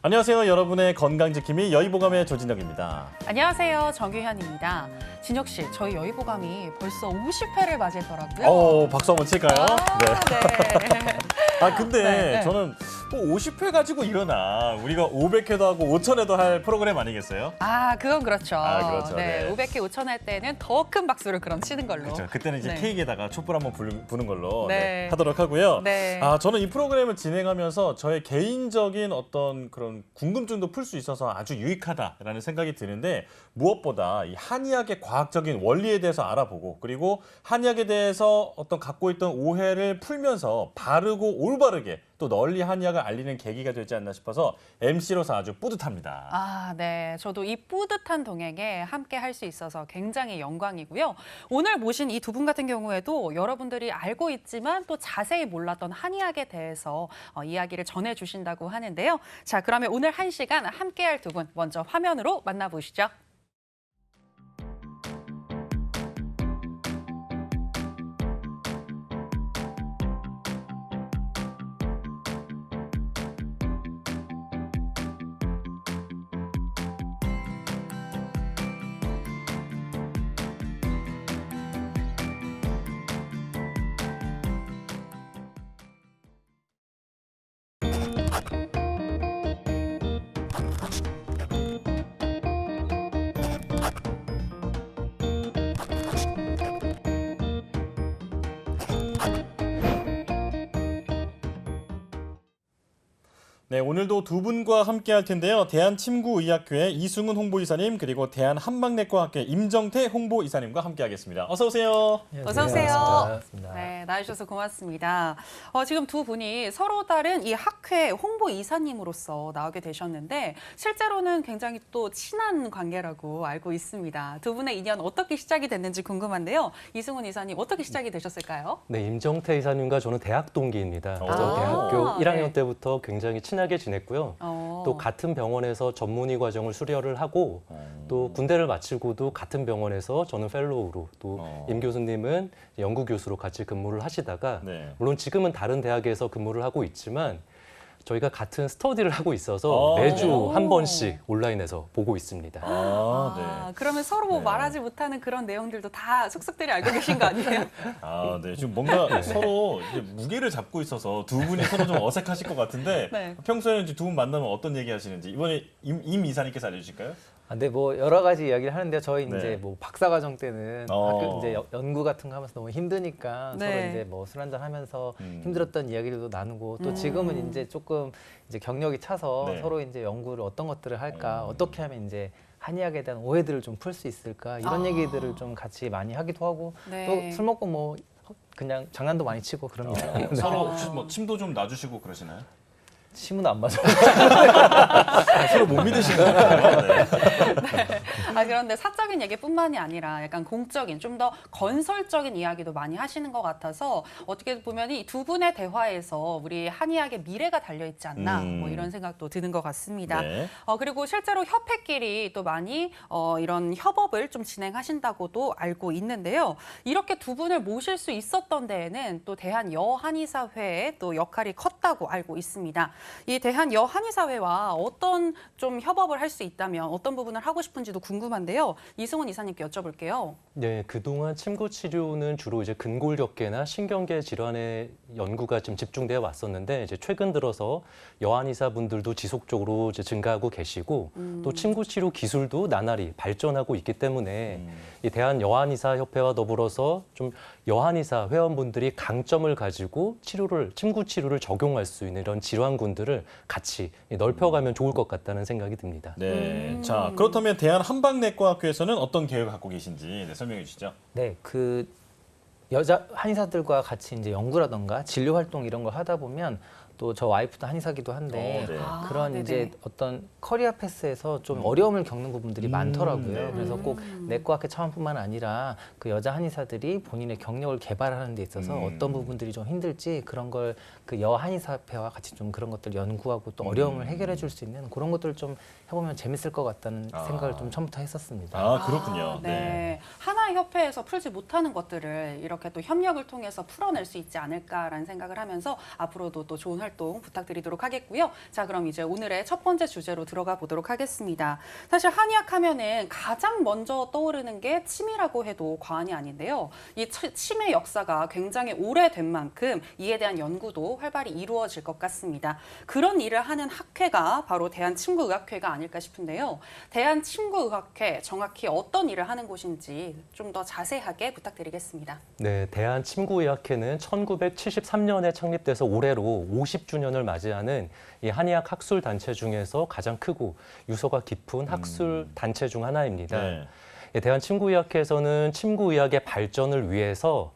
안녕하세요. 여러분의 건강지킴이 여의보감의 조진혁입니다. 안녕하세요. 정규현입니다. 진혁 씨, 저희 여의보감이 벌써 50회를 맞이했더라고요. 박수 한번 칠까요? 네. 근데 네. 저는 50회 가지고 일어나 우리가 500회도 하고 5000회도 할 프로그램 아니겠어요? 그건 그렇죠. 그렇죠. 네. 500회, 5000회 할 때는 더 큰 박수를 그럼 치는 걸로. 그렇죠. 그때는 이제 네. 케이크에다가 촛불 한번 부는 걸로 네. 하도록 하고요. 네. 저는 이 프로그램을 진행하면서 저의 개인적인 어떤 그런 궁금증도 풀 수 있어서 아주 유익하다라는 생각이 드는데, 무엇보다 이 한의학의 과학적인 원리에 대해서 알아보고, 그리고 한의학에 대해서 어떤 갖고 있던 오해를 풀면서 바르고 올바르게 또 널리 한의학을 알리는 계기가 되지 않나 싶어서 MC로서 아주 뿌듯합니다. 네. 저도 이 뿌듯한 동행에 함께 할 수 있어서 굉장히 영광이고요. 오늘 모신 이 두 분 같은 경우에도 여러분들이 알고 있지만 또 자세히 몰랐던 한의학에 대해서 이야기를 전해주신다고 하는데요. 자, 그러면 오늘 1시간 함께 할 두 분 먼저 화면으로 만나보시죠. 네, 오늘도 두 분과 함께 할 텐데요. 대한침구의학회 이승훈 홍보이사님, 그리고 대한한방내과학회 임정태 홍보이사님과 함께 하겠습니다. 어서 오세요. 어서 오세요. 반갑습니다. 네, 나와주셔서 고맙습니다. 지금 두 분이 서로 다른 이 학회 홍보이사님으로서 나오게 되셨는데, 실제로는 굉장히 또 친한 관계라고 알고 있습니다. 두 분의 인연 어떻게 시작이 됐는지 궁금한데요. 이승훈 이사님, 어떻게 시작이 되셨을까요? 네, 임정태 이사님과 저는 대학 동기입니다. 그래서 아, 대학교 네. 1학년 때부터 굉장히 친하게 지냈고요. 또 같은 병원에서 전문의 과정을 수료를 하고 또 군대를 마치고도 같은 병원에서 저는 펠로우로, 또 임 교수님은 연구 교수로 같이 근무를 하시다가 네. 물론 지금은 다른 대학에서 근무를 하고 있지만 저희가 같은 스터디를 하고 있어서 매주 한 번씩 온라인에서 보고 있습니다. 그러면 서로 네. 말하지 못하는 그런 내용들도 다 속속들이 알고 계신 거 아니에요? 네. 지금 뭔가 서로 이제 무게를 잡고 있어서 두 분이 서로 좀 어색하실 것 같은데, 네. 평소에 두 분 만나면 어떤 얘기 하시는지 이번에 임 이사님께서 알려주실까요? 근데 뭐 여러 가지 이야기를 하는데 저희 네. 이제 뭐 박사과정 때는 학교 이제 연구 같은 거 하면서 너무 힘드니까 네. 서로 이제 뭐 술 한잔 하면서 힘들었던 이야기들도 나누고 또 지금은 이제 조금 이제 경력이 차서 네. 서로 이제 연구를 어떤 것들을 할까, 어떻게 하면 이제 한의학에 대한 오해들을 좀 풀 수 있을까, 이런 얘기들을 좀 같이 많이 하기도 하고 네. 또 술 먹고 뭐 그냥 장난도 많이 치고 그럽니다. 서로 혹시 뭐 침도 좀 놔주시고 그러시나요? 침은 안 맞아요. 서로 못 믿으시는 거예요. 네. 그런데 사적인 얘기뿐만이 아니라 약간 공적인, 좀 더 건설적인 이야기도 많이 하시는 것 같아서 어떻게 보면 이 두 분의 대화에서 우리 한의학의 미래가 달려있지 않나, 뭐 이런 생각도 드는 것 같습니다. 네. 그리고 실제로 협회끼리 또 많이 이런 협업을 좀 진행하신다고도 알고 있는데요. 이렇게 두 분을 모실 수 있었던 데에는 또 대한여한의사회의 또 역할이 컸다고 알고 있습니다. 이 대한여한의사회와 어떤 좀 협업을 할 수 있다면 어떤 부분을 하고 싶은지도 궁금한데요. 이승훈 이사님께 여쭤볼게요. 네, 그동안 침구 치료는 주로 이제 근골격계나 신경계 질환의 연구가 지금 집중되어 왔었는데, 이제 최근 들어서 여한의사분들도 지속적으로 이제 증가하고 계시고 또 침구 치료 기술도 나날이 발전하고 있기 때문에 이 대한여한의사협회와 더불어서 좀 여한의사 회원분들이 강점을 가지고 침구 치료를 적용할 수 있는 이런 질환군들을 같이 넓혀가면 좋을 것 같다는 생각이 듭니다. 네. 자, 그렇다면 대한한방내과학회에서는 어떤 계획을 갖고 계신지 설명해 주시죠. 네, 그 여자 한의사들과 같이 이제 연구라던가 진료 활동 이런 걸 하다 보면 또 저 와이프도 한의사기도 한데 네. 그런 네네. 이제 어떤 커리어 패스에서 좀 어려움을 겪는 부분들이 많더라고요. 네. 그래서 꼭 내과학회 차원뿐만 아니라 그 여자 한의사들이 본인의 경력을 개발하는 데 있어서 어떤 부분들이 좀 힘들지, 그런 걸 그 여한의사협회와 같이 좀 그런 것들 연구하고 또 어려움을 해결해 줄 수 있는 그런 것들을 좀 해보면 재밌을 것 같다는 생각을 좀 처음부터 했었습니다. 그렇군요. 네. 하나 한의사협회에서 풀지 못하는 것들을 이렇게 또 협력을 통해서 풀어낼 수 있지 않을까라는 생각을 하면서 앞으로도 또 좋은 활동 부탁드리도록 하겠고요. 자, 그럼 이제 오늘의 첫 번째 주제로 들어가 보도록 하겠습니다. 사실 한의학 하면은 가장 먼저 떠오르는 게 침이라고 해도 과언이 아닌데요. 이 침의 역사가 굉장히 오래된 만큼 이에 대한 연구도 활발히 이루어질 것 같습니다. 그런 일을 하는 학회가 바로 대한침구의학회가 아닐까 싶은데요. 대한침구의학회 정확히 어떤 일을 하는 곳인지 좀 더 자세하게 부탁드리겠습니다. 네, 대한침구의학회는 1973년에 창립돼서 올해로 50주년을 맞이하는 이 한의학 학술 단체 중에서 가장 크고 유서가 깊은 학술 단체 중 하나입니다. 네. 예, 대한침구의학회에서는 침구의학의 발전을 위해서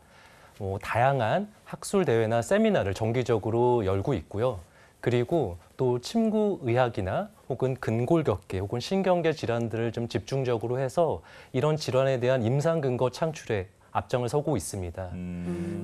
다양한 학술 대회나 세미나를 정기적으로 열고 있고요. 그리고 또 침구의학이나 혹은 근골격계 혹은 신경계 질환들을 좀 집중적으로 해서 이런 질환에 대한 임상 근거 창출에 앞장을 서고 있습니다.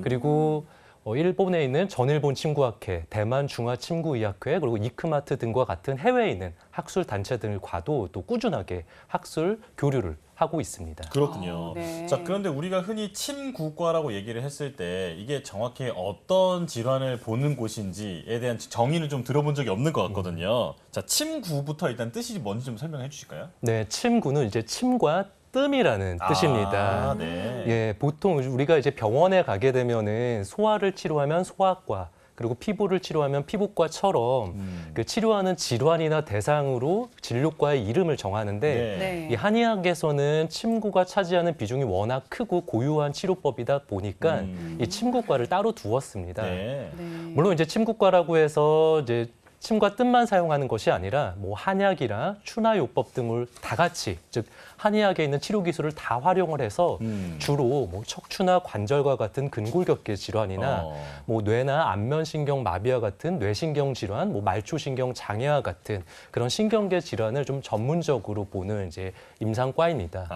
그리고 일본에 있는 전일본 침구학회, 대만 중화침구의학회, 그리고 이크마트 등과 같은 해외에 있는 학술 단체들과도 또 꾸준하게 학술 교류를 하고 있습니다. 그렇군요. 네. 자, 그런데 우리가 흔히 침구과라고 얘기를 했을 때 이게 정확히 어떤 질환을 보는 곳인지에 대한 정의는 좀 들어본 적이 없는 것 같거든요. 자, 침구부터 일단 뜻이 뭔지 좀 설명해 주실까요? 네, 침구는 이제 침과 뜸이라는 뜻입니다. 아, 네. 예, 보통 우리가 이제 병원에 가게 되면은 소아를 치료하면 소아과, 그리고 피부를 치료하면 피부과처럼 그 치료하는 질환이나 대상으로 진료과의 이름을 정하는데 네. 네. 이 한의학에서는 침구가 차지하는 비중이 워낙 크고 고유한 치료법이다 보니까 이 침구과를 따로 두었습니다. 네. 네. 물론 이제 침구과라고 해서 이제 침과 뜸만 사용하는 것이 아니라 뭐 한약이나 추나요법 등을 다 같이, 즉 한의학에 있는 치료 기술을 다 활용을 해서 주로 뭐 척추나 관절과 같은 근골격계 질환이나 뭐 뇌나 안면신경 마비와 같은 뇌신경 질환, 뭐 말초신경 장애와 같은 그런 신경계 질환을 좀 전문적으로 보는 이제 임상과입니다.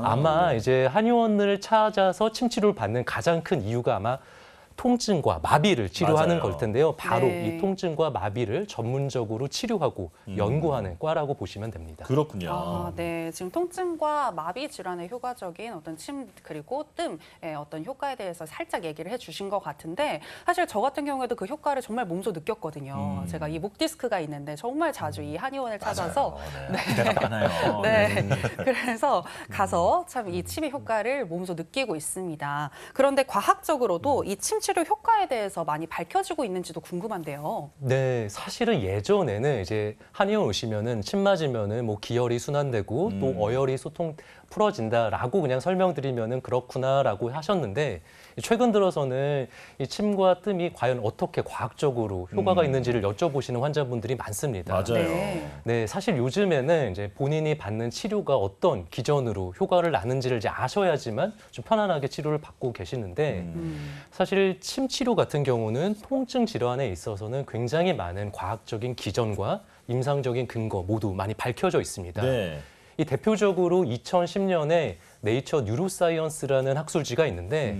아마 이제 한의원을 찾아서 침 치료를 받는 가장 큰 이유가 아마 통증과 마비를 치료하는 맞아요. 걸 텐데요. 바로 네. 이 통증과 마비를 전문적으로 치료하고 연구하는 과라고 보시면 됩니다. 그렇군요. 아, 네. 지금 통증과 마비 질환에 효과적인 어떤 침 그리고 뜸의 어떤 효과에 대해서 살짝 얘기를 해주신 것 같은데 사실 저 같은 경우에도 그 효과를 정말 몸소 느꼈거든요. 제가 이 목 디스크가 있는데 정말 자주 이 한의원을 찾아서 네. 기대가 많아요. 네. 그래서 가서 참 이 침의 효과를 몸소 느끼고 있습니다. 그런데 과학적으로도 이 침 치료 효과에 대해서 많이 밝혀지고 있는지도 궁금한데요. 네, 사실은 예전에는 이제 한의원 오시면은 침 맞으면은 뭐 기혈이 순환되고 또 어혈이 소통 풀어진다라고 그냥 설명드리면은 그렇구나라고 하셨는데 최근 들어서는 이 침과 뜸이 과연 어떻게 과학적으로 효과가 있는지를 여쭤보시는 환자분들이 많습니다. 맞아요. 네. 네, 사실 요즘에는 이제 본인이 받는 치료가 어떤 기전으로 효과를 나는지를 이제 아셔야지만 좀 편안하게 치료를 받고 계시는데 사실 침 치료 같은 경우는 통증 질환에 있어서는 굉장히 많은 과학적인 기전과 임상적인 근거 모두 많이 밝혀져 있습니다. 네. 이 대표적으로 2010년에 네이처 뉴로사이언스라는 학술지가 있는데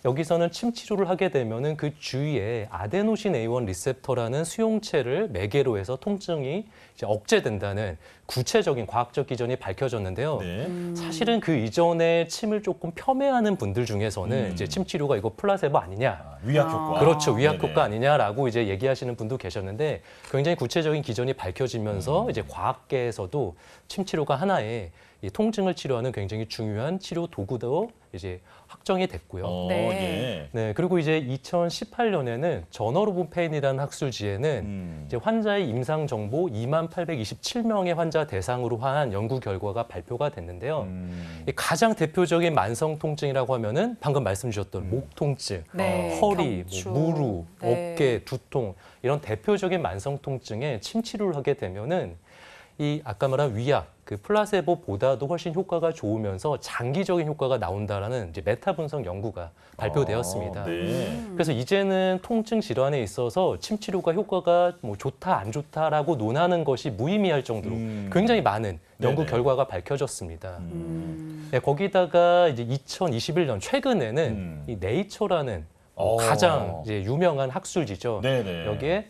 여기서는 침 치료를 하게 되면은 그 주위에 아데노신 A1 리셉터라는 수용체를 매개로 해서 통증이 이제 억제된다는 구체적인 과학적 기전이 밝혀졌는데요. 네. 사실은 그 이전에 침을 조금 폄훼하는 분들 중에서는 이제 침 치료가 이거 플라세보 아니냐, 위약 효과. 그렇죠, 위약 네네. 효과 아니냐라고 이제 얘기하시는 분도 계셨는데 굉장히 구체적인 기전이 밝혀지면서 이제 과학계에서도 침 치료가 하나의 이 통증을 치료하는 굉장히 중요한 치료 도구도 이제 확정이 됐고요. 네. 네, 그리고 이제 2018년에는 저널 오브 페인이라는 학술지에는 이제 환자의 임상 정보 2827명의 환자 대상으로 한 연구 결과가 발표가 됐는데요. 이 가장 대표적인 만성 통증이라고 하면은 방금 말씀 주셨던 목 통증, 네, 허리, 경추. 뭐 무릎, 네. 어깨, 두통 이런 대표적인 만성 통증에 침 치료를 하게 되면은 이 아까 말한 위약, 그 플라세보보다도 훨씬 효과가 좋으면서 장기적인 효과가 나온다라는 이제 메타 분석 연구가 발표되었습니다. 네. 그래서 이제는 통증 질환에 있어서 침 치료가 효과가 뭐 좋다 안 좋다라고 논하는 것이 무의미할 정도로 굉장히 많은 연구 네네. 결과가 밝혀졌습니다. 네, 거기다가 이제 2021년 최근에는 이 네이처라는 어. 가장 이제 유명한 학술지죠. 네네. 여기에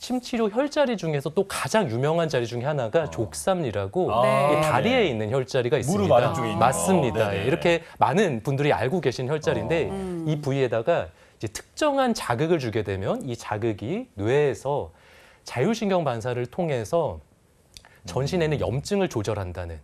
침치료 혈자리 중에서 또 가장 유명한 자리 중에 하나가 족삼리라고 네. 이 다리에 있는 혈자리가 있습니다. 무릎 아래쪽에 있는 맞습니다. 거. 네네. 이렇게 많은 분들이 알고 계신 혈자리인데 이 부위에다가 이제 특정한 자극을 주게 되면 이 자극이 뇌에서 자율신경 반사를 통해서 전신에 있는 염증을 조절한다는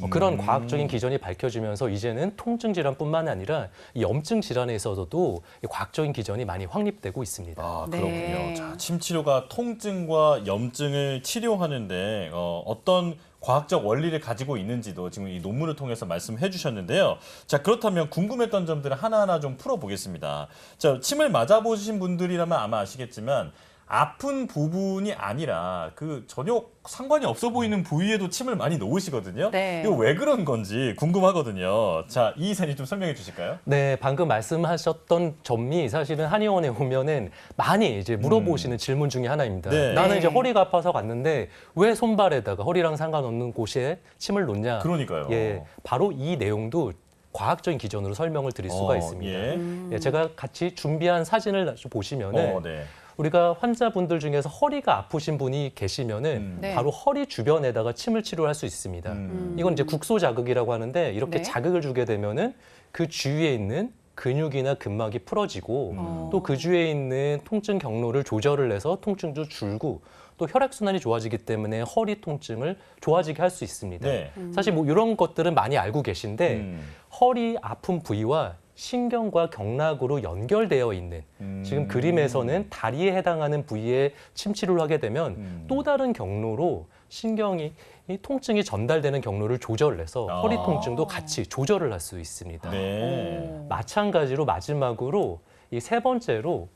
그런 과학적인 기전이 밝혀지면서 이제는 통증 질환뿐만 아니라 이 염증 질환에 있어서도 이 과학적인 기전이 많이 확립되고 있습니다. 아, 네. 그렇군요. 자, 침 치료가 통증과 염증을 치료하는데 어떤 과학적 원리를 가지고 있는지도 지금 이 논문을 통해서 말씀해 주셨는데요. 자, 그렇다면 궁금했던 점들을 하나하나 좀 풀어보겠습니다. 자, 침을 맞아보신 분들이라면 아마 아시겠지만 아픈 부분이 아니라 그 전혀 상관이 없어 보이는 부위에도 침을 많이 놓으시거든요. 네. 이거 왜 그런 건지 궁금하거든요. 자, 이 이사님 좀 설명해 주실까요? 네, 방금 말씀하셨던 점이 사실은 한의원에 오면은 많이 이제 물어보시는 질문 중에 하나입니다. 네. 나는 이제 네. 허리가 아파서 갔는데 왜 손발에다가 허리랑 상관없는 곳에 침을 놓냐? 그러니까요. 예, 바로 이 내용도 과학적인 기전으로 설명을 드릴 수가 있습니다. 예. 예, 제가 같이 준비한 사진을 보시면은 네. 우리가 환자분들 중에서 허리가 아프신 분이 계시면은 네. 바로 허리 주변에다가 침을 치료할 수 있습니다. 이건 이제 국소 자극이라고 하는데 이렇게 네. 자극을 주게 되면은 그 주위에 있는 근육이나 근막이 풀어지고 또 그 주위에 있는 통증 경로를 조절을 해서 통증도 줄고 또 혈액순환이 좋아지기 때문에 허리 통증을 좋아지게 할 수 있습니다. 네. 사실 뭐 이런 것들은 많이 알고 계신데 허리 아픈 부위와 신경과 경락으로 연결되어 있는 지금 그림에서는 다리에 해당하는 부위에 침치료를 하게 되면 또 다른 경로로 신경이 이 통증이 전달되는 경로를 조절해서 아. 허리 통증도 같이 조절을 할 수 있습니다. 네. 마찬가지로 마지막으로 이 세 번째로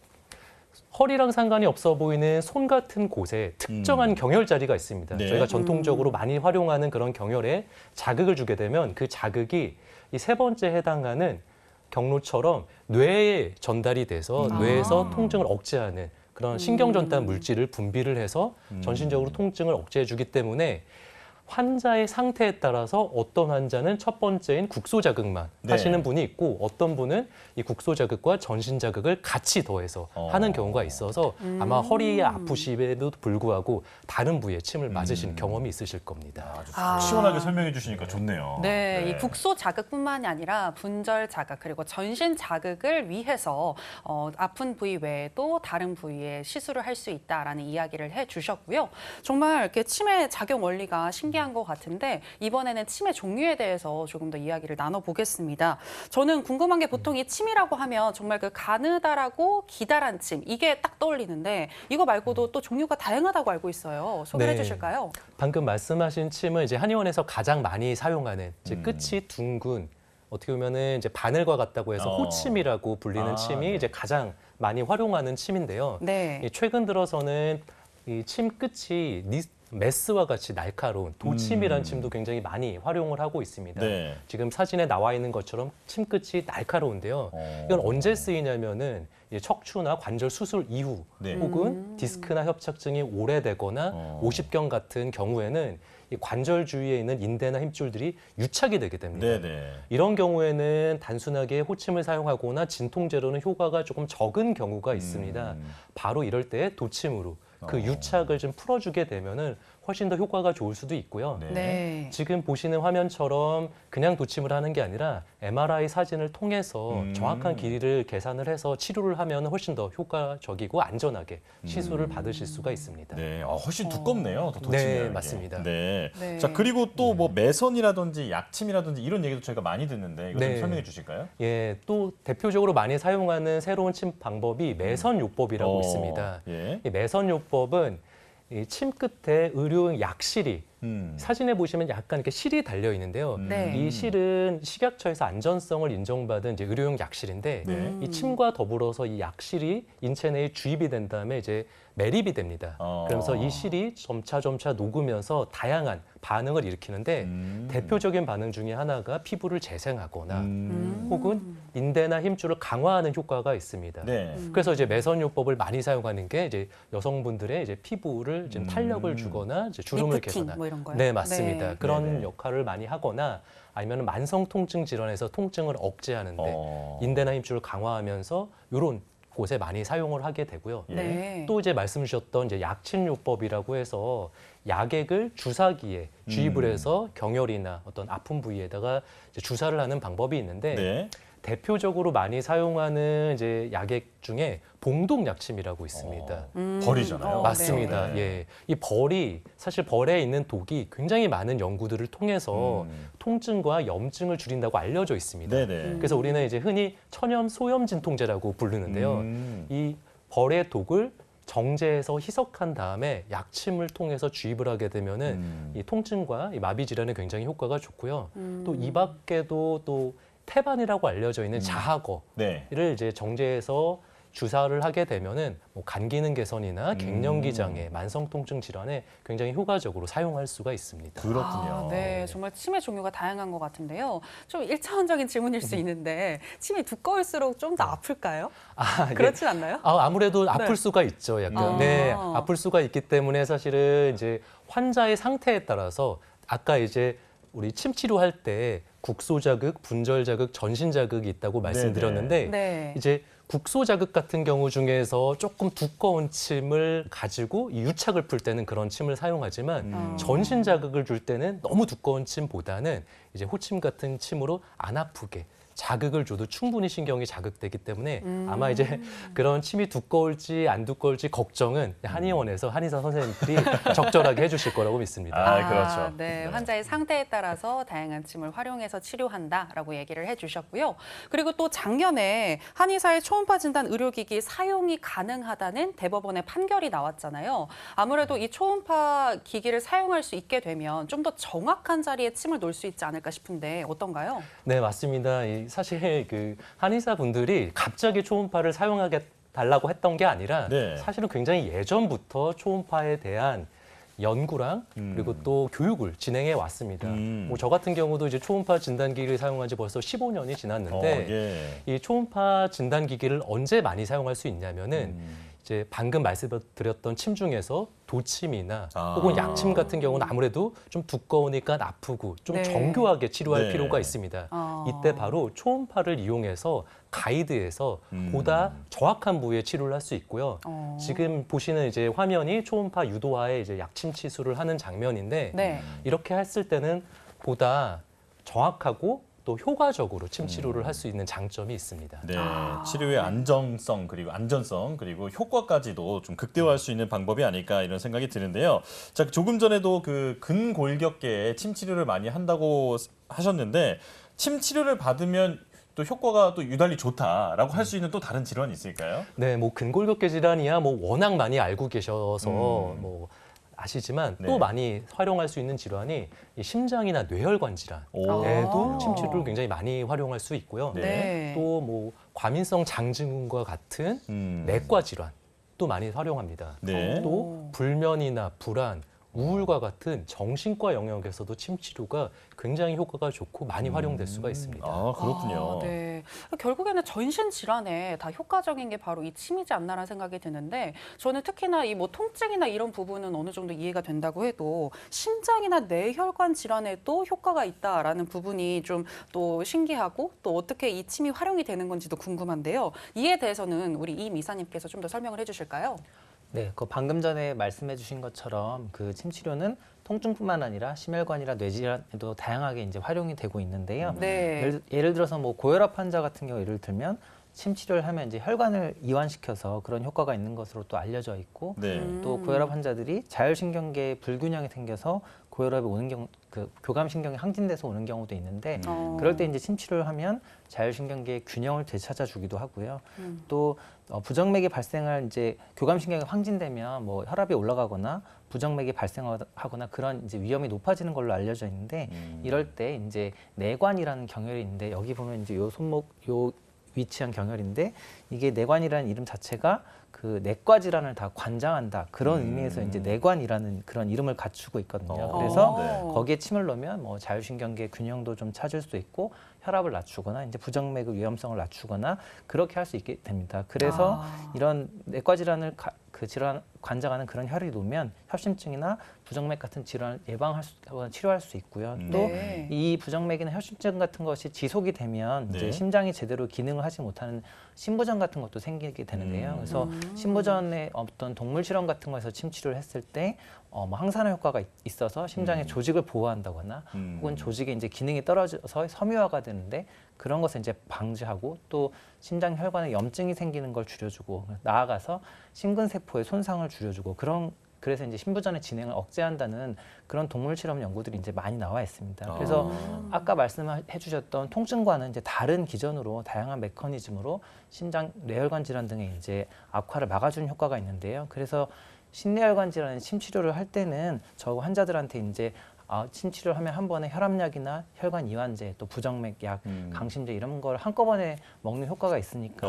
허리랑 상관이 없어 보이는 손 같은 곳에 특정한 경혈 자리가 있습니다. 네. 저희가 전통적으로 많이 활용하는 그런 경혈에 자극을 주게 되면 그 자극이 이 세 번째에 해당하는 경로처럼 뇌에 전달이 돼서 뇌에서 통증을 억제하는 그런 신경 전달 물질을 분비를 해서 전신적으로 통증을 억제해 주기 때문에 환자의 상태에 따라서 어떤 환자는 첫 번째인 국소 자극만 네. 하시는 분이 있고 어떤 분은 이 국소 자극과 전신 자극을 같이 더해서 하는 경우가 있어서 아마 허리에 아프심에도 불구하고 다른 부위에 침을 맞으신 경험이 있으실 겁니다. 아주 시원하게 설명해 주시니까 좋네요. 네, 이 국소 자극뿐만이 아니라 분절 자극 그리고 전신 자극을 위해서 아픈 부위 외에도 다른 부위에 시술을 할 수 있다라는 이야기를 해주셨고요. 정말 이렇게 침의 작용 원리가 신기한 것 같은데 이번에는 침의 종류에 대해서 조금 더 이야기를 나눠보겠습니다. 저는 궁금한 게 보통 이 침이라고 하면 정말 그 가느다랗고 기다란 침 이게 딱 떠올리는데 이거 말고도 또 종류가 다양하다고 알고 있어요. 소개해 네. 주실까요? 방금 말씀하신 침은 이제 한의원에서 가장 많이 사용하는 이제 끝이 둥근 어떻게 보면은 이제 바늘과 같다고 해서 호침이라고 불리는 아, 침이 네. 이제 가장 많이 활용하는 침인데요. 네. 이 최근 들어서는 이 침 끝이 메스와 같이 날카로운 도침이라는 침도 굉장히 많이 활용을 하고 있습니다. 네. 지금 사진에 나와 있는 것처럼 침 끝이 날카로운데요. 이건 언제 쓰이냐면은 이제 척추나 관절 수술 이후 네. 혹은 디스크나 협착증이 오래되거나 오십견 같은 경우에는 이 관절 주위에 있는 인대나 힘줄들이 유착이 되게 됩니다. 네네. 이런 경우에는 단순하게 호침을 사용하거나 진통제로는 효과가 조금 적은 경우가 있습니다. 바로 이럴 때 도침으로 그 유착을 좀 풀어주게 되면은 훨씬 더 효과가 좋을 수도 있고요. 네. 네. 지금 보시는 화면처럼 그냥 도침을 하는 게 아니라 MRI 사진을 통해서 정확한 길이를 계산을 해서 치료를 하면 훨씬 더 효과적이고 안전하게 시술을 받으실 수가 있습니다. 네, 훨씬 두껍네요. 더 도침이라는 네, 게. 맞습니다. 네. 네. 자, 그리고 또 뭐 매선이라든지 약침이라든지 이런 얘기도 저희가 많이 듣는데 이거 좀 네. 설명해 주실까요? 예, 또 대표적으로 많이 사용하는 새로운 침 방법이 매선요법이라고 있습니다. 예. 이 매선요법은 이 침 끝에 의료용 약실이 사진에 보시면 약간 이렇게 실이 달려 있는데요. 네. 이 실은 식약처에서 안전성을 인정받은 이제 의료용 약실인데 네. 이 침과 더불어서 이 약실이 인체 내에 주입이 된 다음에 이제 매립이 됩니다. 그러면서 이 실이 점차 녹으면서 다양한 반응을 일으키는데 대표적인 반응 중에 하나가 피부를 재생하거나 혹은 인대나 힘줄을 강화하는 효과가 있습니다. 네. 그래서 이제 매선요법을 많이 사용하는 게 이제 여성분들의 이제 피부를 좀 탄력을 주거나 이제 주름을 리프팅 깨거나. 뭐 이런 거요? 네, 맞습니다. 네. 그런 네네. 역할을 많이 하거나 아니면 만성 통증 질환에서 통증을 억제하는데 인대나 힘줄을 강화하면서 이런 곳에 많이 사용을 하게 되고요. 예. 네. 또 이제 말씀 주셨던 이제 약침요법이라고 해서 약액을 주사기에 주입을 해서 경혈이나 어떤 아픈 부위에다가 이제 주사를 하는 방법이 있는데 네. 대표적으로 많이 사용하는 이제 약액 중에 봉독약침이라고 있습니다. 벌이잖아요. 맞습니다. 네. 예. 이 벌이 사실 벌에 있는 독이 굉장히 많은 연구들을 통해서 통증과 염증을 줄인다고 알려져 있습니다. 네네. 그래서 우리는 이제 흔히 천연 소염 진통제라고 부르는데요. 이 벌의 독을 정제해서 희석한 다음에 약침을 통해서 주입을 하게 되면은 이 통증과 이 마비 질환에 굉장히 효과가 좋고요. 또 이 밖에도 또 태반이라고 알려져 있는 자하거를 네. 이제 정제해서 주사를 하게 되면은 뭐 간 기능 개선이나 갱년기 장애, 만성 통증 질환에 굉장히 효과적으로 사용할 수가 있습니다. 그렇군요. 네, 정말 침의 종류가 다양한 것 같은데요. 좀 일차원적인 질문일 수 있는데 침이 두꺼울수록 좀 더 아플까요? 아, 그렇진 않나요? 아무래도 아플 수가 있죠. 약간. 네, 아. 아플 수가 있기 때문에 사실은 이제 환자의 상태에 따라서 아까 이제 우리 침 치료할 때 국소 자극, 분절 자극, 전신 자극이 있다고 말씀드렸는데 네. 이제 국소 자극 같은 경우 중에서 조금 두꺼운 침을 가지고 이 유착을 풀 때는 그런 침을 사용하지만 전신 자극을 줄 때는 너무 두꺼운 침보다는 이제 호침 같은 침으로 안 아프게 자극을 줘도 충분히 신경이 자극되기 때문에 아마 이제 그런 침이 두꺼울지 안 두꺼울지 걱정은 한의원에서 한의사 선생님들이 적절하게 해주실 거라고 믿습니다. 아, 그렇죠. 네, 네. 환자의 상태에 따라서 다양한 침을 활용해서 치료한다라고 얘기를 해주셨고요. 그리고 또 작년에 한의사의 초음파 진단 의료기기 사용이 가능하다는 대법원의 판결이 나왔잖아요. 아무래도 이 초음파 기기를 사용할 수 있게 되면 좀 더 정확한 자리에 침을 놓을 수 있지 않을까 싶은데 어떤가요? 네, 맞습니다. 사실 그 한의사 분들이 갑자기 초음파를 사용하게 달라고 했던 게 아니라 네. 사실은 굉장히 예전부터 초음파에 대한 연구랑 그리고 또 교육을 진행해 왔습니다. 뭐 저 같은 경우도 이제 초음파 진단기기를 사용한 지 벌써 15년이 지났는데 예. 이 초음파 진단기기를 언제 많이 사용할 수 있냐면은 이제 방금 말씀드렸던 침 중에서 도침이나 혹은 약침 같은 경우는 아무래도 좀 두꺼우니까 아프고 좀 네. 정교하게 치료할 네. 필요가 있습니다. 이때 바로 초음파를 이용해서 가이드해서 보다 정확한 부위에 치료를 할 수 있고요. 지금 보시는 이제 화면이 초음파 유도하에 이제 약침 치수를 하는 장면인데 네. 이렇게 했을 때는 보다 정확하고 또 효과적으로 침 치료를 할 수 있는 장점이 있습니다. 네, 치료의 안정성 그리고 안전성 그리고 효과까지도 좀 극대화할 수 있는 방법이 아닐까 이런 생각이 드는데요. 자, 조금 전에도 그 근골격계에 침 치료를 많이 한다고 하셨는데 침 치료를 받으면 또 효과가 또 유달리 좋다라고 할 수 있는 또 다른 질환이 있을까요? 네, 뭐 근골격계 질환이야 뭐 워낙 많이 알고 계셔서 뭐 아시지만 네. 또 많이 활용할 수 있는 질환이 이 심장이나 뇌혈관 질환에도 침 치료를 굉장히 많이 활용할 수 있고요. 네. 또 뭐 과민성 장증후군과 같은 내과 질환도 많이 활용합니다. 네. 또 불면이나 불안, 우울과 같은 정신과 영역에서도 침 치료가 굉장히 효과가 좋고 많이 활용될 수가 있습니다. 아, 그렇군요. 네. 결국에는 전신 질환에 다 효과적인 게 바로 이 침이지 않나라는 생각이 드는데 저는 특히나 이 뭐 통증이나 이런 부분은 어느 정도 이해가 된다고 해도 심장이나 뇌혈관 질환에도 효과가 있다라는 부분이 좀 또 신기하고 또 어떻게 이 침이 활용이 되는 건지도 궁금한데요. 이에 대해서는 우리 임 이사님께서 좀 더 설명을 해주실까요? 네, 그 방금 전에 말씀해주신 것처럼 그 침 치료는 통증뿐만 아니라 심혈관이나 뇌질환에도 다양하게 이제 활용이 되고 있는데요. 네. 예를 들어서 뭐 고혈압 환자 같은 경우 예를 들면 침 치료를 하면 이제 혈관을 이완시켜서 그런 효과가 있는 것으로 또 알려져 있고 네. 또 고혈압 환자들이 자율신경계에 불균형이 생겨서 고혈압이 오는 경우, 그 교감신경이 항진돼서 오는 경우도 있는데 그럴 때 이제 침 치료를 하면 자율신경계의 균형을 되찾아주기도 하고요. 또 부정맥이 발생할 이제 교감신경이 항진되면 뭐 혈압이 올라가거나 부정맥이 발생하거나 그런 이제 위험이 높아지는 걸로 알려져 있는데 이럴 때 이제 내관이라는 경혈이 있는데 여기 보면 이제 요 손목 요 위치한 경혈인데 이게 내관이라는 이름 자체가 그 내과 질환을 다 관장한다 그런 의미에서 이제 내관이라는 그런 이름을 갖추고 있거든요. 그래서 네. 거기에 침을 넣으면 뭐 자율신경계 균형도 좀 찾을 수 있고 혈압을 낮추거나 이제 부정맥의 위험성을 낮추거나 그렇게 할 수 있게 됩니다. 그래서 이런 내과 질환을 그 질환 관장하는 그런 혈이 놓으면 협심증이나 부정맥 같은 질환을 예방할 수, 치료할 수 있고요. 또 네. 이 부정맥이나 협심증 같은 것이 지속이 되면 네. 이제 심장이 제대로 기능을 하지 못하는 심부전 같은 것도 생기게 되는데요. 그래서 심부전의 어떤 동물 실험 같은 거에서 침 치료를 했을 때 뭐 항산화 효과가 있어서 심장의 조직을 보호한다거나 혹은 조직의 이제 기능이 떨어져서 섬유화가 되는데 그런 것을 이제 방지하고 또 심장 혈관에 염증이 생기는 걸 줄여주고 나아가서 심근세포의 손상을 줄여주고 그래서 이제 심부전의 진행을 억제한다는 그런 동물 실험 연구들이 이제 많이 나와 있습니다. 그래서 아까 말씀해 주셨던 통증과는 이제 다른 기전으로 다양한 메커니즘으로 심장 뇌혈관 질환 등의 이제 악화를 막아주는 효과가 있는데요. 그래서 심뇌혈관 질환의 침 치료를 할 때는 저 환자들한테 이제 침 치료를 하면 한 번에 혈압약이나 혈관 이완제, 또 부정맥 약, 강심제 이런 걸 한꺼번에 먹는 효과가 있으니까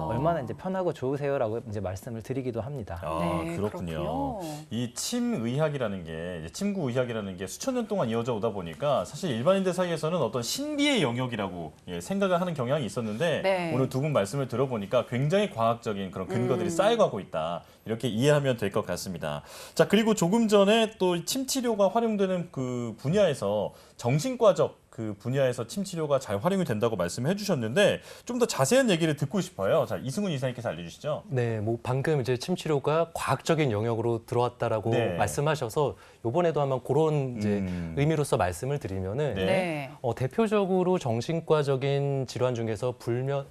얼마나 이제 편하고 좋으세요라고 이제 말씀을 드리기도 합니다. 네, 그렇군요. 이 침의학이라는 게 이제 침구의학이라는 게 수천 년 동안 이어져 오다 보니까 사실 일반인들 사이에서는 어떤 신비의 영역이라고 생각을 하는 경향이 있었는데 네. 오늘 두 분 말씀을 들어보니까 굉장히 과학적인 그런 근거들이 쌓여가고 있다. 이렇게 이해하면 될 것 같습니다. 자, 그리고 조금 전에 또 침 치료가 활용되는 그 분야에서 정신과적 그 분야에서 침 치료가 잘 활용이 된다고 말씀해 주셨는데 좀 더 자세한 얘기를 듣고 싶어요. 자, 이승훈 이사님께서 알려주시죠. 네, 뭐 방금 이제 침 치료가 과학적인 영역으로 들어왔다라고 네. 말씀하셔서 이번에도 한번 그런 이제 의미로서 말씀을 드리면은 네. 네. 대표적으로 정신과적인 질환 중에서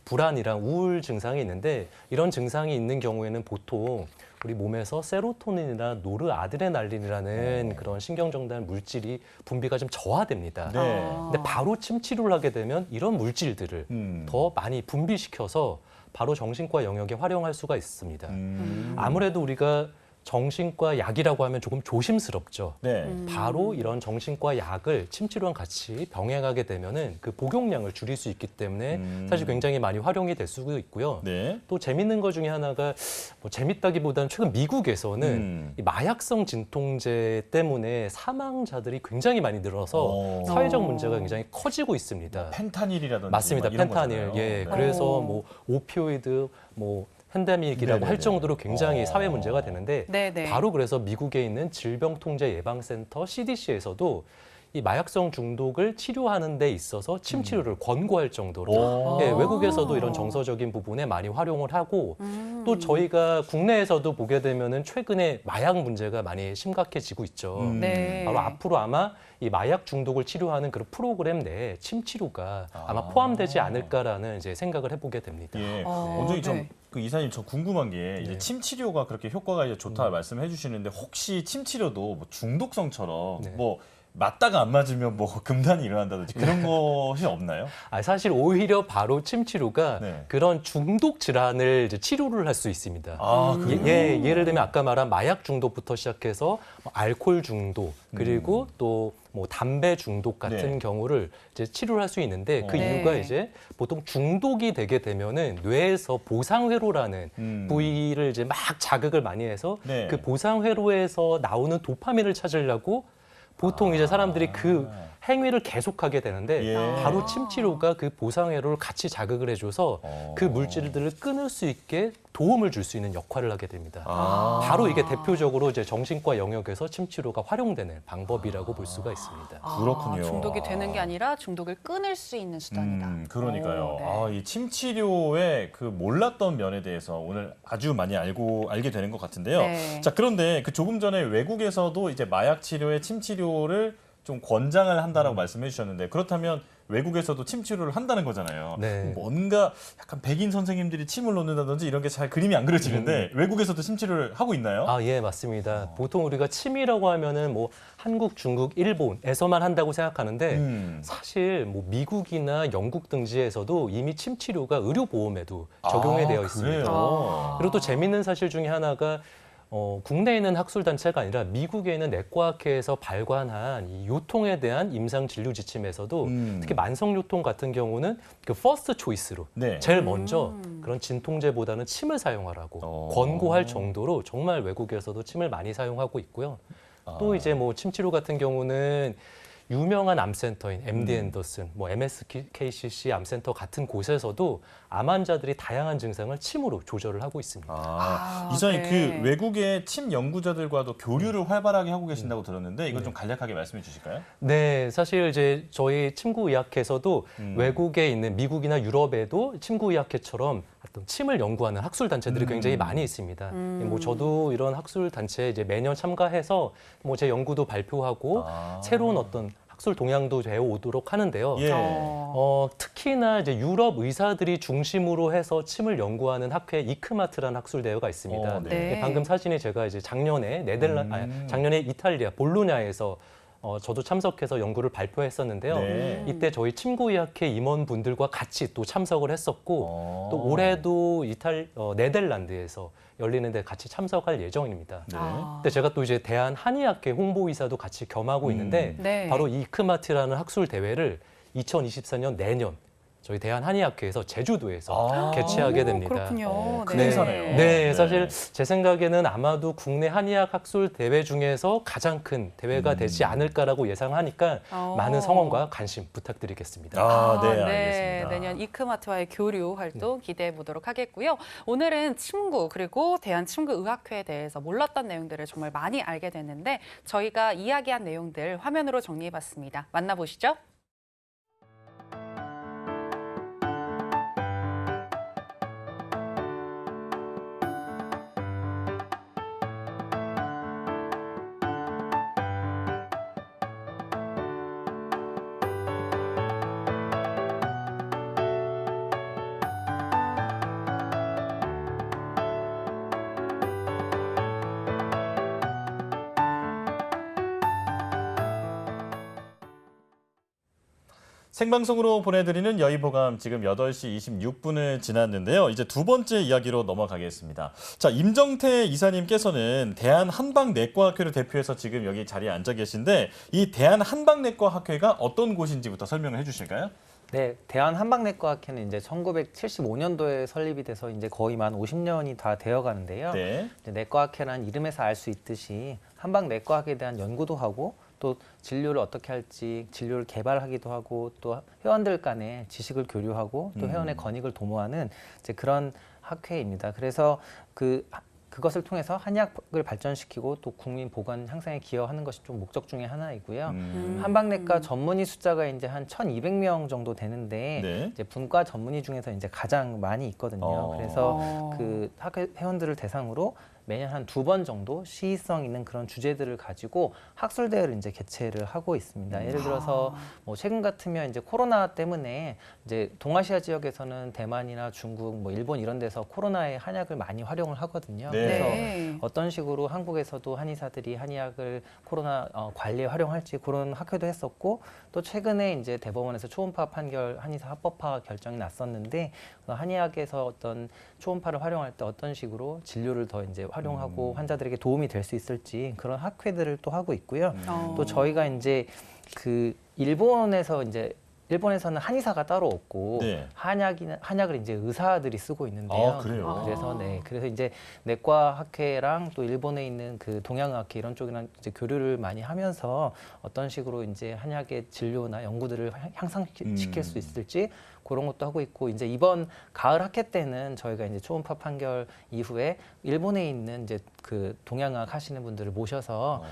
불안이랑 우울 증상이 있는데 이런 증상이 있는 경우에는 보통 우리 몸에서 세로토닌이나 노르아드레날린이라는 그런 신경전달 물질이 분비가 좀 저하됩니다. 네. 근데 바로 침 치료를 하게 되면 이런 물질들을 더 많이 분비시켜서 바로 정신과 영역에 활용할 수가 있습니다. 아무래도 우리가 정신과 약이라고 하면 조금 조심스럽죠. 네. 바로 이런 정신과 약을 침 치료랑 같이 병행하게 되면은 그 복용량을 줄일 수 있기 때문에 사실 굉장히 많이 활용이 될 수도 있고요. 네. 또 재밌는 것 중에 하나가 뭐 재밌다기보다는 최근 미국에서는 이 마약성 진통제 때문에 사망자들이 굉장히 많이 늘어서 사회적 문제가 굉장히 커지고 있습니다. 펜타닐이라든지 맞습니다. 막 이런 펜타닐. 거잖아요. 예. 네. 그래서 뭐 오피오이드 뭐 팬데믹이라고 네네네. 할 정도로 굉장히 사회 문제가 되는데 네네. 바로 그래서 미국에 있는 질병통제예방센터 CDC에서도 이 마약성 중독을 치료하는 데 있어서 침 치료를 권고할 정도로 예, 외국에서도 이런 정서적인 부분에 많이 활용을 하고 또 저희가 국내에서도 보게 되면은 최근에 마약 문제가 많이 심각해지고 있죠. 네. 바로 앞으로 아마 이 마약 중독을 치료하는 그런 프로그램 내에 침 치료가 아마 포함되지 않을까라는 이제 생각을 해보게 됩니다. 예. 어, 원장님 네. 그 이사님 저 궁금한 게 이제 네. 침 치료가 그렇게 효과가 이제 좋다 말씀해 주시는데 혹시 침 치료도 뭐 중독성처럼 네. 뭐 맞다가 안 맞으면 뭐 금단이 일어난다든지 그런 것이 없나요? 사실 오히려 바로 침 치료가 네. 그런 중독 질환을 이제 치료를 할 수 있습니다. 그래요? 예를 들면 아까 말한 마약 중독부터 시작해서 뭐 알코올 중독 그리고 또 뭐 담배 중독 같은 네. 경우를 이제 치료를 할 수 있는데 그 네. 이유가 이제 보통 중독이 되게 되면은 뇌에서 보상회로라는 부위를 이제 막 자극을 많이 해서 네. 그 보상회로에서 나오는 도파민을 찾으려고 보통 이제 사람들이 그 행위를 계속하게 되는데 예. 바로 침 치료가 그 보상회로를 같이 자극을 해줘서 그 물질들을 끊을 수 있게 도움을 줄 수 있는 역할을 하게 됩니다. 바로 이게 대표적으로 이제 정신과 영역에서 침 치료가 활용되는 방법이라고 볼 수가 있습니다. 그렇군요. 중독이 되는 게 아니라 중독을 끊을 수 있는 수단이다. 그러니까요. 오, 네. 이 침 치료의 그 몰랐던 면에 대해서 오늘 아주 많이 알게 되는 것 같은데요. 네. 자, 그런데 그 조금 전에 외국에서도 이제 마약 치료에 침 치료를 좀 권장을 한다라고 말씀해 주셨는데 그렇다면 외국에서도 침 치료를 한다는 거잖아요. 네. 뭔가 약간 백인 선생님들이 침을 놓는다든지 이런 게 잘 그림이 안 그려지는데 외국에서도 침 치료를 하고 있나요? 예, 맞습니다. 보통 우리가 침이라고 하면은 뭐 한국, 중국, 일본에서만 한다고 생각하는데 사실 뭐 미국이나 영국 등지에서도 이미 침 치료가 의료 보험에도 적용이 되어 있습니다. 그래요? 그리고 또 재밌는 사실 중에 하나가 국내에 있는 학술단체가 아니라 미국에 있는 내과학회에서 발간한 이 요통에 대한 임상 진료 지침에서도 특히 만성 요통 같은 경우는 그 퍼스트 초이스로 네. 제일 먼저 그런 진통제보다는 침을 사용하라고 권고할 정도로 정말 외국에서도 침을 많이 사용하고 있고요. 또 이제 뭐 침 치료 같은 경우는 유명한 암센터인 MD 앤더슨, 뭐 MSKCC 암센터 같은 곳에서도 암 환자들이 다양한 증상을 침으로 조절을 하고 있습니다. 이전에 네. 그 외국의 침 연구자들과도 교류를 활발하게 하고 계신다고 들었는데 이걸 좀 간략하게 말씀해 주실까요? 네, 사실 이제 저희 침구의학회에서도 외국에 있는 미국이나 유럽에도 침구의학회처럼 어떤 침을 연구하는 학술 단체들이 굉장히 많이 있습니다. 뭐 저도 이런 학술 단체에 이제 매년 참가해서 뭐 제 연구도 발표하고 새로운 어떤 학술 동향도 되어오도록 하는데요. 예. 특히나 이제 유럽 의사들이 중심으로 해서 침을 연구하는 학회 이크마트라는 학술 대회가 있습니다. 네. 방금 사진이 제가 이제 작년에 작년에 이탈리아 볼로냐에서 저도 참석해서 연구를 발표했었는데요. 네. 이때 저희 침구의학회 임원분들과 같이 또 참석을 했었고 또 올해도 네덜란드에서 열리는데 같이 참석할 예정입니다. 네. 근데 제가 또 이제 대한 한의학회 홍보이사도 같이 겸하고 있는데 네. 바로 이 이크마트라는 학술 대회를 2024년 내년 저희 대한 한의학회에서 제주도에서 개최하게 됩니다. 그렇군요. 큰 행사네요. 네, 네. 사실 제 생각에는 아마도 국내 한의학 학술 대회 중에서 가장 큰 대회가 되지 않을까라고 예상하니까 많은 성원과 관심 부탁드리겠습니다. 네, 알겠습니다. 내년 이크마트와의 교류 활동 기대해 보도록 하겠고요. 오늘은 침구 그리고 대한침구의학회에 대해서 몰랐던 내용들을 정말 많이 알게 됐는데 저희가 이야기한 내용들 화면으로 정리해봤습니다. 만나보시죠. 생방송으로 보내드리는 여의보감 지금 8시 26분을 지났는데요. 이제 두 번째 이야기로 넘어가겠습니다. 자, 임정태 이사님께서는 대한한방내과학회를 대표해서 지금 여기 자리에 앉아 계신데 이 대한한방내과학회가 어떤 곳인지부터 설명을 해주실까요? 네, 대한한방내과학회는 이제 1975년도에 설립이 돼서 이제 거의 만 50년이 다 되어 가는데요. 네. 이제 내과학회란 이름에서 알 수 있듯이 한방내과학에 대한 연구도 하고 또 진료를 어떻게 할지 진료를 개발하기도 하고 또 회원들 간에 지식을 교류하고 또 회원의 권익을 도모하는 이제 그런 학회입니다. 그래서 그것을 통해서 한의학을 발전시키고 또 국민 보건 향상에 기여하는 것이 좀 목적 중에 하나이고요. 한방내과 전문의 숫자가 이제 한 1,200명 정도 되는데 네. 이제 분과 전문의 중에서 이제 가장 많이 있거든요. 그래서 그 학회 회원들을 대상으로 매년 한 2번 정도 시의성 있는 그런 주제들을 가지고 학술 대회를 이제 개최를 하고 있습니다. 예를 들어서 뭐 최근 같으면 이제 코로나 때문에 이제 동아시아 지역에서는 대만이나 중국, 뭐 일본 이런 데서 코로나에 한약을 많이 활용을 하거든요. 네. 그래서 네. 어떤 식으로 한국에서도 한의사들이 한의학을 코로나 관리에 활용할지 그런 학회도 했었고 또 최근에 이제 대법원에서 초음파 판결 한의사 합법화 결정이 났었는데 한의학에서 어떤 초음파를 활용할 때 어떤 식으로 진료를 더 이제 활용하고 환자들에게 도움이 될 수 있을지 그런 학회들을 또 하고 있고요. 또 저희가 이제 그 일본에서는 한의사가 따로 없고 네. 한약을 이제 의사들이 쓰고 있는데요. 그래요? 그래서 이제 내과 학회랑 또 일본에 있는 그 동양의학회 이런 쪽이랑 이제 교류를 많이 하면서 어떤 식으로 이제 한약의 진료나 연구들을 향상시킬 수 있을지 그런 것도 하고 있고 이제 이번 가을 학회 때는 저희가 이제 초음파 판결 이후에 일본에 있는 이제 그 동양의학 하시는 분들을 모셔서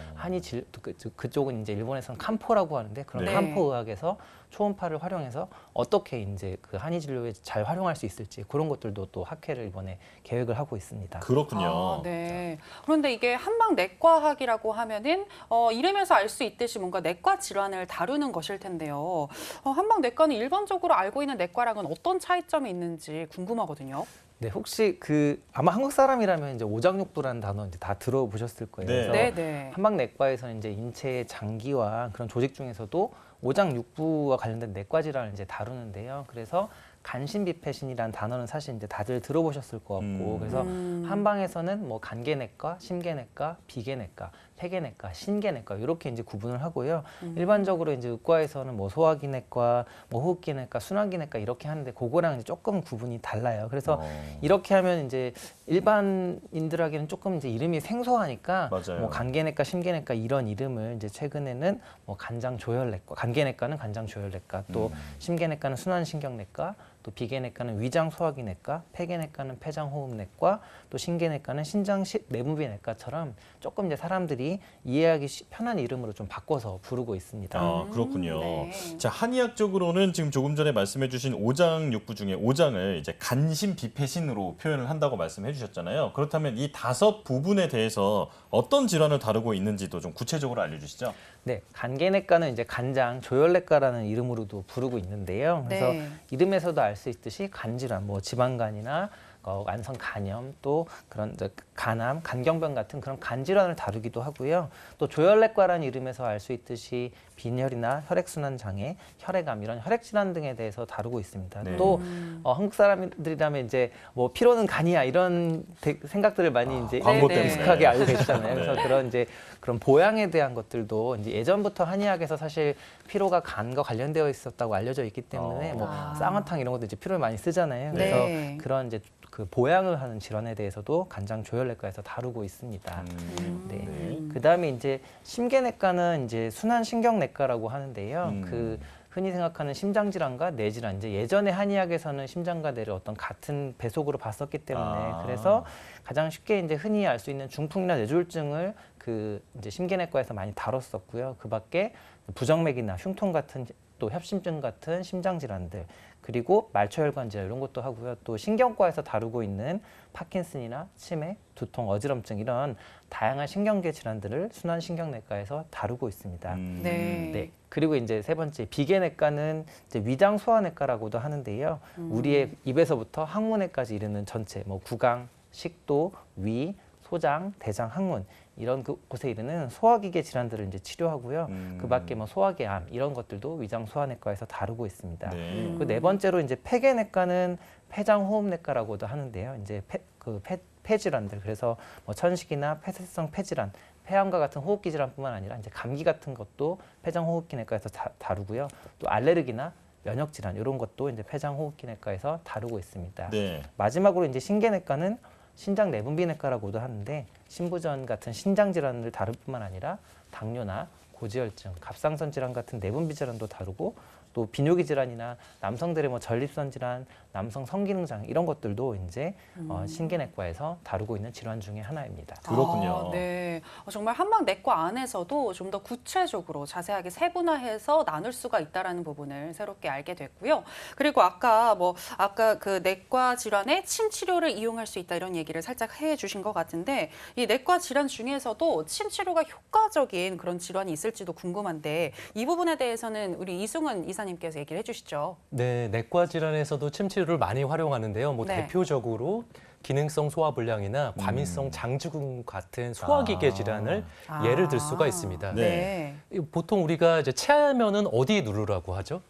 그쪽은 이제 일본에서는 칸포라고 하는데 그런 네. 칸포 의학에서 초음파를 활용해서 어떻게 이제 그 한의 진료에 잘 활용할 수 있을지 그런 것들도 또 학회를 이번에 계획을 하고 있습니다. 그렇군요. 네. 그런데 이게 한방내과학이라고 하면은 이름에서 알 수 있듯이 뭔가 내과 질환을 다루는 것일 텐데요. 한방내과는 일반적으로 알고 있는 내과랑은 어떤 차이점이 있는지 궁금하거든요. 네, 혹시 아마 한국 사람이라면 이제 오장육부라는 단어 이제 다 들어보셨을 거예요. 네. 그래서 네. 한방내과에서는 이제 인체의 장기와 그런 조직 중에서도 오장육부와 관련된 내과 질환을 이제 다루는데요. 그래서 간신비폐신이라는 단어는 사실 이제 다들 들어보셨을 것 같고 그래서 한방에서는 뭐 간개내과, 심개내과, 비개내과 폐계내과, 신계내과 이렇게 이제 구분을 하고요. 일반적으로 이제 의과에서는 뭐 소화기내과, 뭐 호흡기내과, 순환기내과 이렇게 하는데 그거랑 이제 조금 구분이 달라요. 그래서 이렇게 하면 이제 일반인들에게는 조금 이제 이름이 생소하니까 맞아요. 뭐 간계내과, 심계내과 이런 이름을 이제 최근에는 뭐 간장조혈내과, 간계내과는 간장조혈내과, 또 심계내과는 순환신경내과, 또 비계내과는 위장소화기내과, 폐계내과는 폐장호흡내과, 또 신계내과는 신장내분비내과처럼 조금 이제 사람들이 이해하기 편한 이름으로 좀 바꿔서 부르고 있습니다. 아, 그렇군요. 네. 자, 한의학적으로는 지금 조금 전에 말씀해주신 오장육부 중에 오장을 이제 간신비폐신으로 표현을 한다고 말씀해주셨잖아요. 그렇다면 이 5 부분에 대해서 어떤 질환을 다루고 있는지도 좀 구체적으로 알려주시죠. 네, 간계내과는 이제 간장조혈내과라는 이름으로도 부르고 있는데요. 그래서 네. 이름에서도 알 수 있듯이 간질환, 뭐 지방간이나 완성 간염, 또 그런 이제 간암, 간경변 같은 그런 간질환을 다루기도 하고요. 또 조혈내과라는 이름에서 알 수 있듯이 빈혈이나 혈액순환 장애, 혈액암 이런 혈액질환 등에 대해서 다루고 있습니다. 네. 또 한국 사람들이라면 이제 뭐 피로는 간이야 이런 생각들을 많이 이제 광고 때문에. 익숙하게 알고 계시잖아요. 네. 그래서 그런 이제 그런 보양에 대한 것들도 이제 예전부터 한의학에서 사실 피로가 간과 관련되어 있었다고 알려져 있기 때문에 뭐 아. 쌍화탕 이런 것도 이제 피로를 많이 쓰잖아요. 그래서 네. 그런 이제 그 보양을 하는 질환에 대해서도 간장조혈내과에서 다루고 있습니다. 네. 네. 그다음에 이제 심계내과는 이제 순환신경내과라고 하는데요. 음. 그 흔히 생각하는 심장질환과 뇌질환, 이제 예전에 한의학에서는 심장과 뇌를 어떤 같은 배속으로 봤었기 때문에 아. 그래서 가장 쉽게 이제 흔히 알 수 있는 중풍이나 뇌졸중을 그 이제 심계내과에서 많이 다뤘었고요. 그밖에 부정맥이나 흉통 같은 또 협심증 같은 심장 질환들, 그리고 말초혈관 질환 이런 것도 하고요. 또 신경과에서 다루고 있는 파킨슨이나 치매, 두통, 어지럼증 이런 다양한 신경계 질환들을 순환신경내과에서 다루고 있습니다. 네. 네. 그리고 이제 세 번째 비계내과는 이제 위장소화내과라고도 하는데요. 우리의 입에서부터 항문에까지 이르는 전체, 뭐 구강, 식도, 위, 소장, 대장, 항문 이런 곳에 이르는 소화기계 질환들을 이제 치료하고요. 그밖에 뭐 소화기암 이런 것들도 위장소화내과에서 다루고 있습니다. 네. 그 네 번째로 이제 폐계내과는 폐장호흡내과라고도 하는데요. 이제 폐 질환들, 그래서 뭐 천식이나 폐쇄성 폐질환, 폐암과 같은 호흡기 질환뿐만 아니라 이제 감기 같은 것도 폐장호흡기내과에서 다루고요. 또 알레르기나 면역 질환 이런 것도 이제 폐장호흡기내과에서 다루고 있습니다. 네. 마지막으로 이제 신계내과는 신장내분비내과라고도 하는데 신부전 같은 신장 질환을 다룰 뿐만 아니라 당뇨나 고지혈증, 갑상선 질환 같은 내분비 질환도 다루고 또 비뇨기 질환이나 남성들의 뭐 전립선 질환, 남성 성기능 장애 이런 것들도 이제 신계내과에서 다루고 있는 질환 중에 하나입니다. 그렇군요. 아, 네. 정말 한방내과 안에서도 좀 더 구체적으로 자세하게 세분화해서 나눌 수가 있다라는 부분을 새롭게 알게 됐고요. 그리고 아까 그 내과 질환에 침 치료를 이용할 수 있다 이런 얘기를 살짝 해주신 것 같은데 이 내과 질환 중에서도 침 치료가 효과적인 그런 질환이 있을지도 궁금한데 이 부분에 대해서는 우리 이승훈 이사님께서 얘기를 해주시죠. 네, 내과 질환에서도 침 치료를 많이 활용하는데요. 뭐 네. 대표적으로 기능성 소화불량이나 과민성 장증후군 같은 소화기계 질환을 예를 들 수가 있습니다. 네. 보통 우리가 이제 체하면은 어디 누르라고 하죠?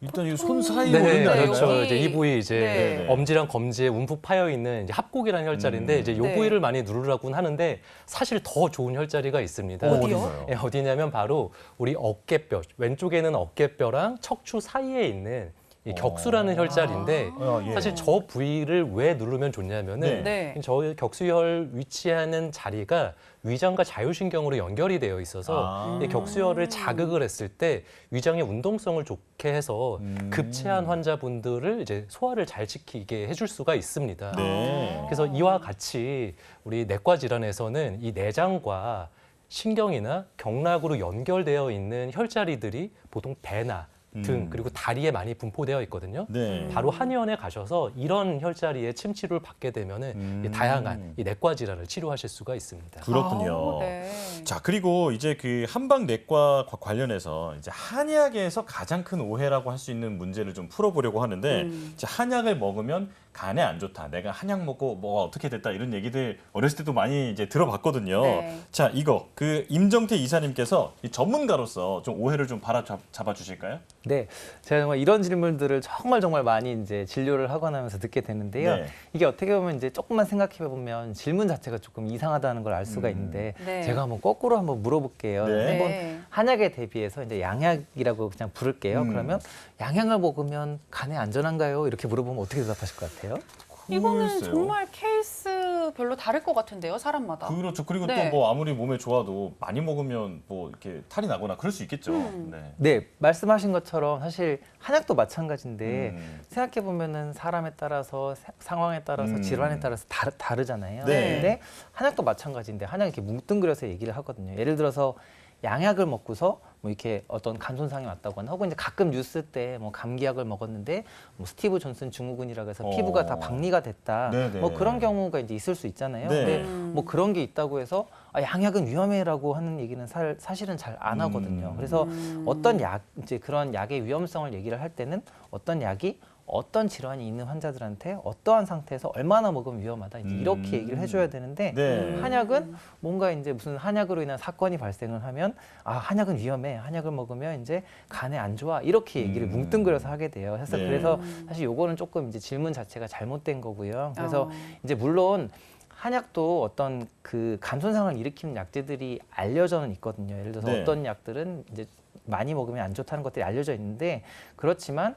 일단 이 손 사이에 네, 오른다는 그렇죠. 거요? 이제 이 부위 이제 네. 엄지랑 검지에 움푹 파여 있는 이제 합곡이라는 혈자리인데 이제 요 네. 부위를 많이 누르라고는 하는데 사실 더 좋은 혈자리가 있습니다. 어디요? 예, 어디냐면 바로 우리 어깨뼈, 왼쪽에는 어깨뼈랑 척추 사이에 있는 이 격수라는 혈자리인데 예. 사실 저 부위를 왜 누르면 좋냐면은 네. 저 격수혈 위치하는 자리가 위장과 자율신경으로 연결이 되어 있어서 이 격수혈을 자극을 했을 때 위장의 운동성을 좋게 해서 급체한 환자분들을 이제 소화를 잘 지키게 해줄 수가 있습니다. 네. 그래서 이와 같이 우리 내과 질환에서는 이 내장과 신경이나 경락으로 연결되어 있는 혈자리들이 보통 배나 등 그리고 다리에 많이 분포되어 있거든요. 네. 바로 한의원에 가셔서 이런 혈자리에 침 치료를 받게 되면은 이 다양한 이 내과 질환을 치료하실 수가 있습니다. 그렇군요. 아, 네. 자, 그리고 이제 그 한방내과 관련해서 이제 한약에서 가장 큰 오해라고 할 수 있는 문제를 좀 풀어보려고 하는데 이제 한약을 먹으면 간에 안 좋다. 내가 한약 먹고 뭐가 어떻게 됐다 이런 얘기들 어렸을 때도 많이 이제 들어봤거든요. 네. 자, 이거 그 임정태 이사님께서 이 전문가로서 좀 오해를 좀 잡아 주실까요? 네, 제가 정말 이런 질문들을 정말 많이 이제 진료를 하거나 하면서 듣게 되는데요. 네. 이게 어떻게 보면 이제 조금만 생각해 보면 질문 자체가 조금 이상하다는 걸 알 수가 있는데 네. 제가 한번 거꾸로 한번 물어볼게요. 네. 한번 네. 한약에 대비해서 이제 양약이라고 그냥 부를게요. 그러면 양약을 먹으면 간에 안전한가요? 이렇게 물어보면 어떻게 대답하실 것 같아요? 이거는 글쎄요. 정말 케이스별로 다를 것 같은데요, 사람마다. 그렇죠. 그리고 네. 또 뭐 아무리 몸에 좋아도 많이 먹으면 뭐 이렇게 탈이 나거나 그럴 수 있겠죠. 네. 네, 말씀하신 것처럼 사실 한약도 마찬가지인데 음. 생각해 보면은 사람에 따라서 상황에 따라서 질환에 따라서 다르잖아요. 네. 근데 한약도 마찬가지인데 한약 이렇게 뭉뚱그려서 얘기를 하거든요. 예를 들어서 양약을 먹고서 뭐 이렇게 어떤 간 손상이 왔다거나 혹은 이제 가끔 뉴스 때 뭐 감기약을 먹었는데 뭐 스티브 존슨 증후군이라고 해서 피부가 다 박리가 됐다. 네네. 뭐 그런 경우가 이제 있을 수 있잖아요. 네. 근데 뭐 그런 게 있다고 해서 양약은 위험해라고 하는 얘기는 사실은 잘 안 하거든요. 그래서 어떤 약 이제 그런 약의 위험성을 얘기를 할 때는 어떤 약이 어떤 질환이 있는 환자들한테 어떠한 상태에서 얼마나 먹으면 위험하다 이제 이렇게 얘기를 해줘야 되는데 네. 한약은 뭔가 이제 무슨 한약으로 인한 사건이 발생을 하면 한약은 위험해 한약을 먹으면 이제 간에 안 좋아 이렇게 얘기를 뭉뚱그려서 하게 돼요. 네. 그래서 사실 요거는 조금 이제 질문 자체가 잘못된 거고요. 그래서 어. 이제 물론 한약도 어떤 그 간 손상을 일으키는 약재들이 알려져는 있거든요. 예를 들어서 네. 어떤 약들은 이제 많이 먹으면 안 좋다는 것들이 알려져 있는데 그렇지만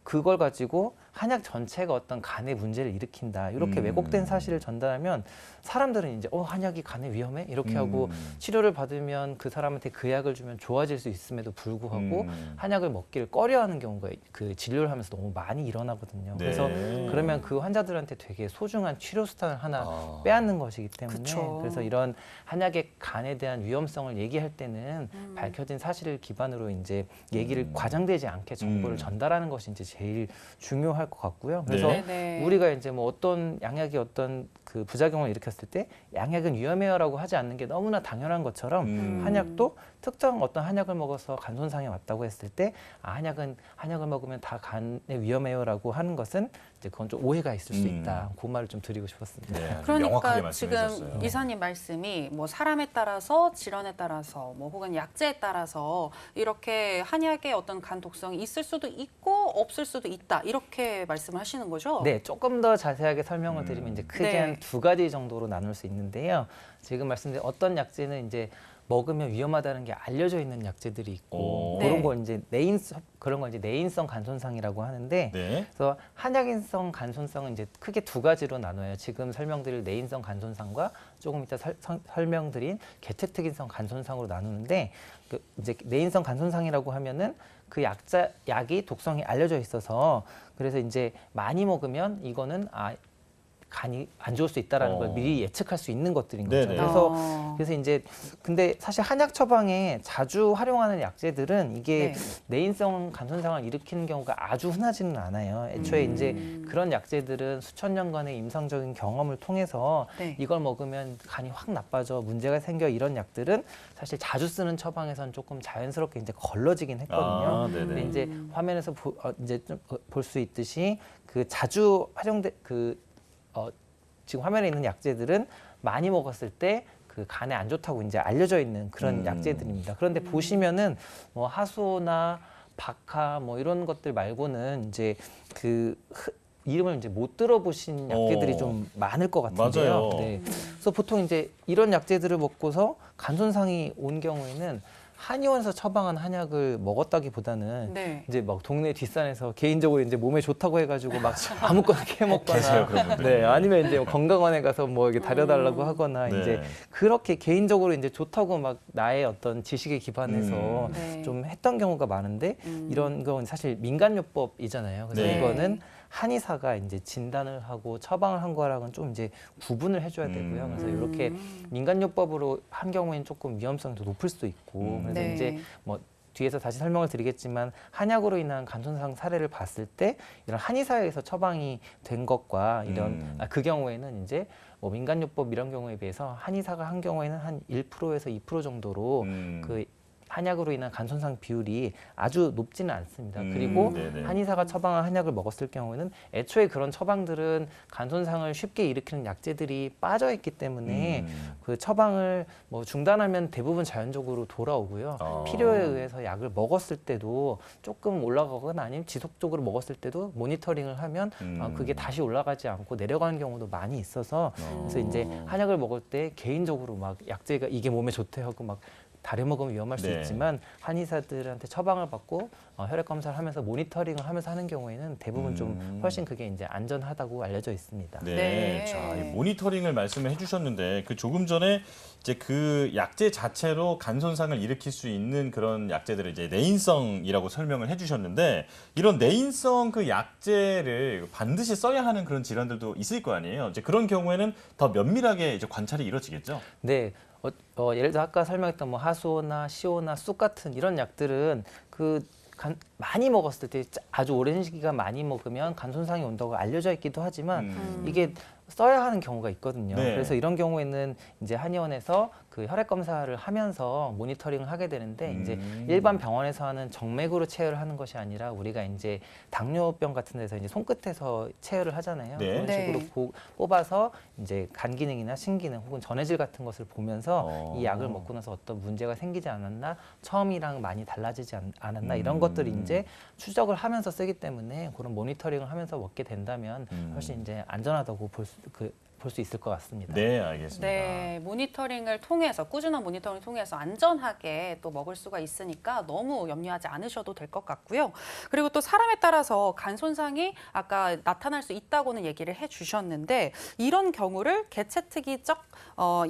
그걸 가지고 한약 전체가 어떤 간의 문제를 일으킨다 이렇게 왜곡된 사실을 전달하면 사람들은 이제 한약이 간에 위험해 이렇게 하고 치료를 받으면 그 사람한테 그 약을 주면 좋아질 수 있음에도 불구하고 한약을 먹기를 꺼려하는 경우가 그 진료를 하면서 너무 많이 일어나거든요. 네. 그래서 그러면 그 환자들한테 되게 소중한 치료 수단을 하나 아. 빼앗는 것이기 때문에 그쵸. 그래서 이런 한약의 간에 대한 위험성을 얘기할 때는 밝혀진 사실을 기반으로 이제 얘기를 과장되지 않게 정보를 전달하는 것이 이제 제일 중요할 것 같고요. 그래서 네, 네. 우리가 이제 뭐 어떤 양약이 어떤 그 부작용을 일으켰을 때 양약은 위험해요라고 하지 않는 게 너무나 당연한 것처럼 한약도 특정 어떤 한약을 먹어서 간 손상이 왔다고 했을 때 한약을 먹으면 다 간에 위험해요라고 하는 것은 이제 그건 좀 오해가 있을 수 있다. 그 말을 좀 드리고 싶었습니다. 네, 아주 그러니까 명확하게 지금 말씀해주셨어요. 이사님 말씀이 뭐 사람에 따라서 질환에 따라서 뭐 혹은 약재에 따라서 이렇게 한약의 어떤 간 독성이 있을 수도 있고 없을 수도 있다 이렇게 말씀하시는 거죠? 네, 조금 더 자세하게 설명을 드리면 이제 크게 네. 한 두 가지 정도로 나눌 수 있는데요. 지금 말씀드린 어떤 약재는 이제 먹으면 위험하다는 게 알려져 있는 약재들이 있고 오. 그런 네. 거 이제 그런 거 이제 내인성 간 손상이라고 하는데 네. 그래서 한약인성 간 손상은 이제 크게 두 가지로 나눠요. 지금 설명드릴 내인성 간 손상과 조금 이따 설명드린 계측특인성 간 손상으로 나누는데 그 이제 내인성 간 손상이라고 하면은 그 약이 독성이 알려져 있어서 그래서 이제 많이 먹으면 이거는 간이 안 좋을 수 있다라는 걸 미리 예측할 수 있는 것들인 거죠. 네네. 그래서 이제 근데 사실 한약 처방에 자주 활용하는 약재들은 이게 네. 내인성 간 손상을 일으키는 경우가 아주 흔하지는 않아요. 애초에 이제 그런 약재들은 수천 년간의 임상적인 경험을 통해서 네. 이걸 먹으면 간이 확 나빠져 문제가 생겨 이런 약들은 사실 자주 쓰는 처방에선 조금 자연스럽게 이제 걸러지긴 했거든요. 네네. 근데 이제 화면에서 이제 좀 볼 수 있듯이 그 자주 활용된 지금 화면에 있는 약재들은 많이 먹었을 때 그 간에 안 좋다고 이제 알려져 있는 그런 약재들입니다. 그런데 보시면은 뭐 하수나 박하 뭐 이런 것들 말고는 이제 이름을 이제 못 들어보신 약재들이 좀 많을 것 같은데요. 맞아요. 네. 그래서 보통 이제 이런 약재들을 먹고서 간 손상이 온 경우에는 한의원에서 처방한 한약을 먹었다기보다는 네. 이제 막 동네 뒷산에서 개인적으로 이제 몸에 좋다고 해가지고 막 아무거나 캐 먹거나 계세요, 그런 분들이. 네, 아니면 이제 건강원에 가서 뭐 이렇게 다려달라고 하거나 네. 이제 그렇게 개인적으로 이제 좋다고 막 나의 어떤 지식에 기반해서 네. 좀 했던 경우가 많은데 이런 건 사실 민간요법이잖아요. 그래서 네. 이거는 한의사가 이제 진단을 하고 처방을 한 거랑은 좀 이제 구분을 해줘야 되고요. 그래서 이렇게 민간요법으로 한 경우에는 조금 위험성이 더 높을 수도 있고 그래서 네. 이제 뭐 뒤에서 다시 설명을 드리겠지만 한약으로 인한 간 손상 사례를 봤을 때 이런 한의사에서 처방이 된 것과 이런 그 경우에는 이제 뭐 민간요법 이런 경우에 비해서 한의사가 한 경우에는 한 1%에서 2% 정도로 그 한약으로 인한 간 손상 비율이 아주 높지는 않습니다. 그리고 네네. 한의사가 처방한 한약을 먹었을 경우에는 애초에 그런 처방들은 간 손상을 쉽게 일으키는 약재들이 빠져 있기 때문에 그 처방을 뭐 중단하면 대부분 자연적으로 돌아오고요. 필요에 의해서 약을 먹었을 때도 조금 올라가거나 아니면 지속적으로 먹었을 때도 모니터링을 하면 그게 다시 올라가지 않고 내려가는 경우도 많이 있어서 그래서 이제 한약을 먹을 때 개인적으로 막 약재가 이게 몸에 좋대 하고 막 다려 먹으면 위험할 수 네. 있지만 한의사들한테 처방을 받고 혈액 검사를 하면서 모니터링을 하면서 하는 경우에는 대부분 좀 훨씬 그게 이제 안전하다고 알려져 있습니다. 네. 네. 자, 이 모니터링을 말씀해 주셨는데 그 조금 전에 이제 그 약재 자체로 간 손상을 일으킬 수 있는 그런 약재들을 이제 내인성이라고 설명을 해 주셨는데 이런 내인성 그 약재를 반드시 써야 하는 그런 질환들도 있을 거 아니에요. 이제 그런 경우에는 더 면밀하게 이제 관찰이 이루어지겠죠. 네. 예를 들어 아까 설명했던 뭐 하수오나 시오나 쑥 같은 이런 약들은 많이 먹었을 때 아주 오랜 시기간 많이 먹으면 간 손상이 온다고 알려져 있기도 하지만 이게 써야 하는 경우가 있거든요. 네. 그래서 이런 경우에는 이제 한의원에서 그 혈액 검사를 하면서 모니터링을 하게 되는데 이제 일반 병원에서 하는 정맥으로 체열을 하는 것이 아니라 우리가 이제 당뇨병 같은 데서 이제 손끝에서 체열을 하잖아요. 네. 그런 네. 식으로 뽑아서 이제 간 기능이나 신기능 혹은 전해질 같은 것을 보면서 이 약을 먹고 나서 어떤 문제가 생기지 않았나, 처음이랑 많이 달라지지 않았나 이런 것들을 이제 추적을 하면서 쓰기 때문에 그런 모니터링을 하면서 먹게 된다면 훨씬 이제 안전하다고 볼 수 있을 것 같습니다. 네, 알겠습니다. 네, 모니터링을 통해서 꾸준한 모니터링을 통해서 안전하게 또 먹을 수가 있으니까 너무 염려하지 않으셔도 될 것 같고요. 그리고 또 사람에 따라서 간 손상이 아까 나타날 수 있다고는 얘기를 해주셨는데 이런 경우를 개체특이적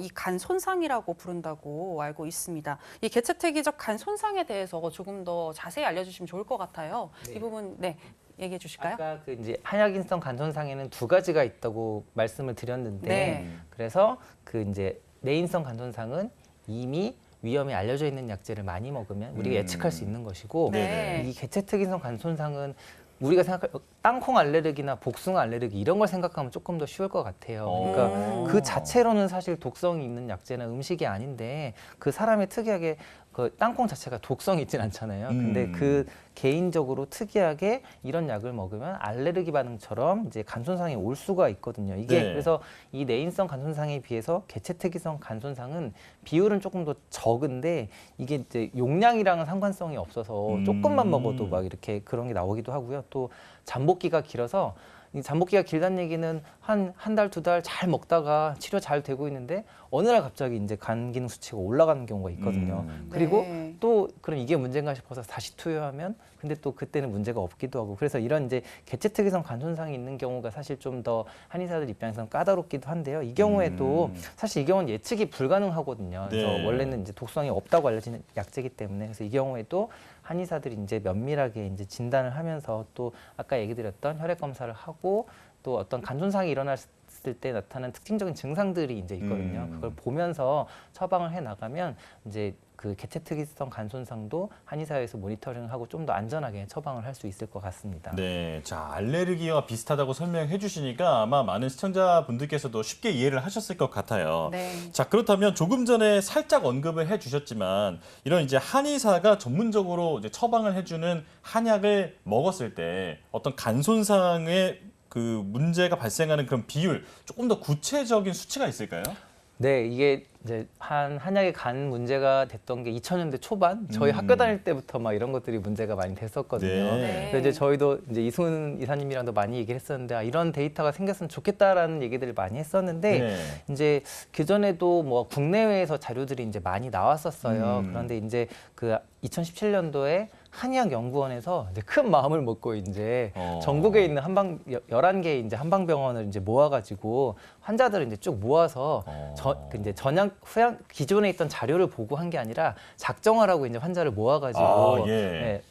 이 간 손상이라고 부른다고 알고 있습니다. 이 개체특이적 간 손상에 대해서 조금 더 자세히 알려주시면 좋을 것 같아요. 네. 이 부분 얘기해 주실까요? 아까 그 이제 한약인성 간 손상에는 두 가지가 있다고 말씀을 드렸는데 네. 그래서 그 이제 내인성 간 손상은 이미 위험이 알려져 있는 약재를 많이 먹으면 우리가 예측할 수 있는 것이고 네. 이 개체특이성 간 손상은 우리가 생각할 땅콩 알레르기나 복숭아 알레르기 이런 걸 생각하면 조금 더 쉬울 것 같아요. 그러니까 그 자체로는 사실 독성이 있는 약재나 음식이 아닌데 그 사람의 특이하게 그 땅콩 자체가 독성이 있진 않잖아요. 근데 그 개인적으로 특이하게 이런 약을 먹으면 알레르기 반응처럼 이제 간 손상이 올 수가 있거든요. 이게 네. 그래서 이 내인성 간 손상에 비해서 개체특이성 간 손상은 비율은 조금 더 적은데 이게 이제 용량이랑은 상관성이 없어서 조금만 먹어도 막 이렇게 그런 게 나오기도 하고요. 또 잠복기가 길어서 이 잠복기가 길다는 얘기는 한 달, 두 달 잘 먹다가 치료 잘 되고 있는데 어느 날 갑자기 이제 간 기능 수치가 올라가는 경우가 있거든요. 그리고 네. 또 그럼 이게 문제인가 싶어서 다시 투여하면 근데 또 그때는 문제가 없기도 하고 그래서 이런 이제 개체특이성 간 손상이 있는 경우가 사실 좀 더 한의사들 입장에서는 까다롭기도 한데요. 이 경우에도 사실 이 경우는 예측이 불가능하거든요. 그래서 네. 원래는 이제 독성이 없다고 알려진 약재이기 때문에 그래서 이 경우에도 한의사들이 이제 면밀하게 이제 진단을 하면서 또 아까 얘기 드렸던 혈액 검사를 하고 또 어떤 간 손상이 일어났을 때 나타나는 특징적인 증상들이 이제 있거든요. 그걸 보면서 처방을 해 나가면 이제 그 개체특이성 간 손상도 한의사에서 모니터링을 하고 좀 더 안전하게 처방을 할 수 있을 것 같습니다. 네, 자 알레르기와 비슷하다고 설명해 주시니까 아마 많은 시청자분들께서도 쉽게 이해를 하셨을 것 같아요. 네. 자 그렇다면 조금 전에 살짝 언급을 해주셨지만 이런 이제 한의사가 전문적으로 이제 처방을 해주는 한약을 먹었을 때 어떤 간 손상의 그 문제가 발생하는 그런 비율 조금 더 구체적인 수치가 있을까요? 네, 이게 이제 한약의 간 문제가 됐던 게 2000년대 초반 저희 학교 다닐 때부터 막 이런 것들이 문제가 많이 됐었거든요. 네. 그래서 이제 저희도 이제 이승훈 이사님이랑도 많이 얘기를 했었는데 이런 데이터가 생겼으면 좋겠다라는 얘기들을 많이 했었는데 네. 이제 그 전에도 뭐 국내외에서 자료들이 이제 많이 나왔었어요. 그런데 이제 그 2017년도에 한의학연구원에서 이제 큰 마음을 먹고 이제 전국에 있는 11개 이제 한방병원을 이제 모아가지고 환자들을 이제 쭉 모아서 이제 전향 후양 기존에 있던 자료를 보고 한 게 아니라 작정하라고 이제 환자를 모아가지고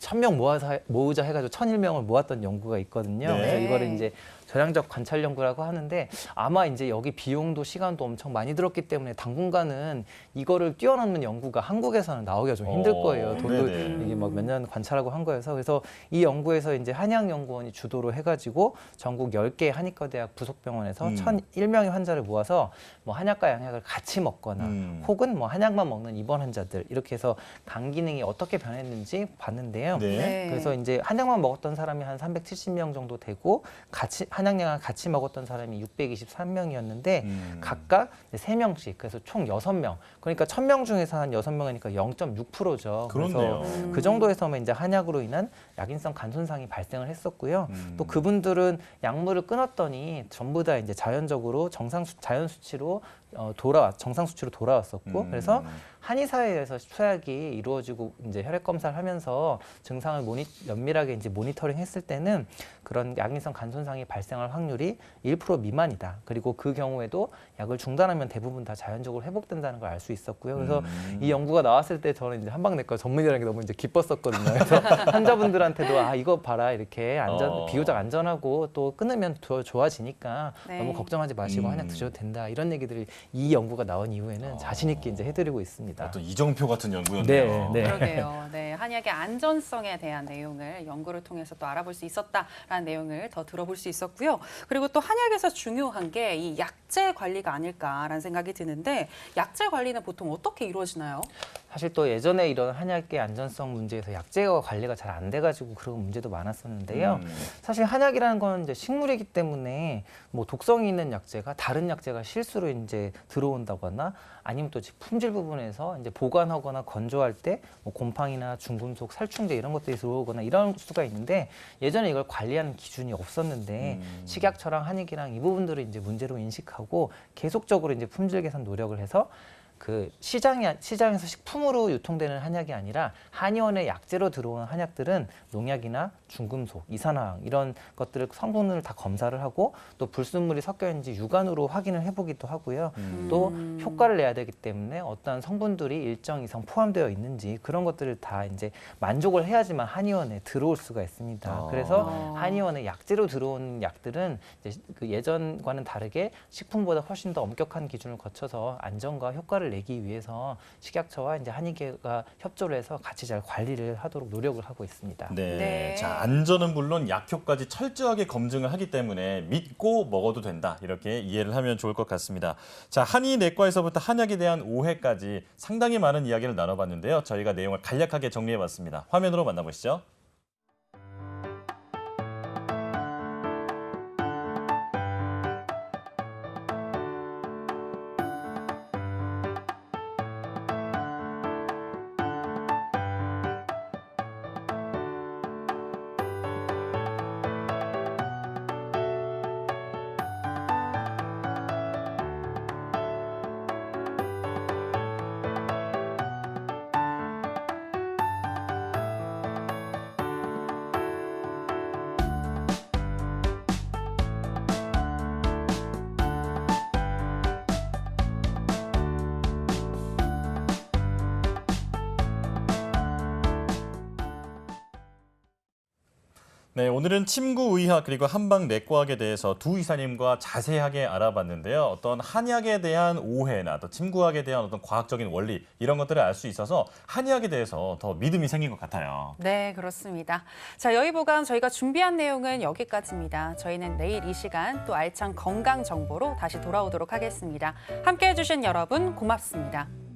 1000명 모으자 해가지고 1001명을 모았던 연구가 있거든요. 네. 그래서 이거를 이제 전향적 관찰 연구라고 하는데 아마 이제 여기 비용도 시간도 엄청 많이 들었기 때문에 당분간은 이거를 뛰어넘는 연구가 한국에서는 나오기가 좀 힘들 거예요. 돈도 네네. 이게 막 몇 년 관찰하고 한 거여서 그래서 이 연구에서 이제 한의학연구원이 주도로 해가지고 전국 10개 한의과대학 부속병원에서 1001명 명의 환자를 모아서 뭐 한약과 양약을 같이 먹거나 혹은 뭐 한약만 먹는 입원 환자들 이렇게 해서 간 기능이 어떻게 변했는지 봤는데요. 네. 그래서 이제 한약만 먹었던 사람이 한 370명 정도 되고 같이 한약약을 같이 먹었던 사람이 623명이었는데 각각 3명씩 그래서 총 6명. 그러니까 1000명 중에서 한 6명이니까 0.6%죠. 그렇네요. 그래서 그 정도에서만 이제 한약으로 인한 약인성 간 손상이 발생을 했었고요. 또 그분들은 약물을 끊었더니 전부 다 이제 자연적으로 자연 수치로 정상 수치로 돌아왔었고 그래서 한의사회에서 투약이 이루어지고 이제 혈액 검사를 하면서 증상을 면밀하게 이제 모니터링했을 때는 그런 약인성 간 손상이 발생할 확률이 1% 미만이다. 그리고 그 경우에도 약을 중단하면 대부분 다 자연적으로 회복된다는 걸 알 수 있었고요. 그래서 이 연구가 나왔을 때 저는 이제 한방내과 전문의라는 게 너무 이제 기뻤었거든요. 그래서 환자분들한테도 아 이거 봐라 이렇게 비교적 안전하고 또 끊으면 더 좋아지니까 네. 너무 걱정하지 마시고 한약 드셔도 된다 이런 얘기들을 이 연구가 나온 이후에는 자신 있게 이제 해드리고 있습니다. 어떤 이정표 같은 연구였네요. 네. 그러게요. 네, 한약의 안전성에 대한 내용을 연구를 통해서 또 알아볼 수 있었다라는 내용을 더 들어볼 수 있었고요. 그리고 또 한약에서 중요한 게 이 약제 관리가 아닐까라는 생각이 드는데 약제 관리는 보통 어떻게 이루어지나요? 사실 또 예전에 이런 한약의 안전성 문제에서 약제가 관리가 잘 안 돼가지고 그런 문제도 많았었는데요. 사실 한약이라는 건 이제 식물이기 때문에 뭐 독성이 있는 약제가 다른 약제가 실수로 이제 들어온다거나 아니면 또 품질 부분에서 이제 보관하거나 건조할 때 뭐 곰팡이나 중금속, 살충제 이런 것들이 들어오거나 이런 수가 있는데 예전에 이걸 관리하는 기준이 없었는데 식약처랑 한의기랑 이 부분들을 이제 문제로 인식하고 계속적으로 이제 품질 개선 노력을 해서 그 시장에서 식품으로 유통되는 한약이 아니라 한의원의 약재로 들어오는 한약들은 농약이나 중금속, 이산화황 이런 것들을 성분을 다 검사를 하고 또 불순물이 섞여 있는지 육안으로 확인을 해보기도 하고요. 또 효과를 내야 되기 때문에 어떠한 성분들이 일정 이상 포함되어 있는지 그런 것들을 다 이제 만족을 해야지만 한의원에 들어올 수가 있습니다. 그래서 한의원의 약재로 들어온 약들은 이제 그 예전과는 다르게 식품보다 훨씬 더 엄격한 기준을 거쳐서 안전과 효과를 내기 위해서 식약처와 이제 한의계가 협조를 해서 같이 잘 관리를 하도록 노력을 하고 있습니다. 네. 네. 자, 안전은 물론 약효까지 철저하게 검증을 하기 때문에 믿고 먹어도 된다. 이렇게 이해를 하면 좋을 것 같습니다. 자, 한의내과에서부터 한약에 대한 오해까지 상당히 많은 이야기를 나눠봤는데요. 저희가 내용을 간략하게 정리해봤습니다. 화면으로 만나보시죠. 네, 오늘은 침구의학 그리고 한방내과학에 대해서 두 의사님과 자세하게 알아봤는데요. 어떤 한약에 대한 오해나 또 침구학에 대한 어떤 과학적인 원리 이런 것들을 알 수 있어서 한의학에 대해서 더 믿음이 생긴 것 같아요. 네, 그렇습니다. 자, 여의보감 저희가 준비한 내용은 여기까지입니다. 저희는 내일 이 시간 또 알찬 건강 정보로 다시 돌아오도록 하겠습니다. 함께해 주신 여러분 고맙습니다.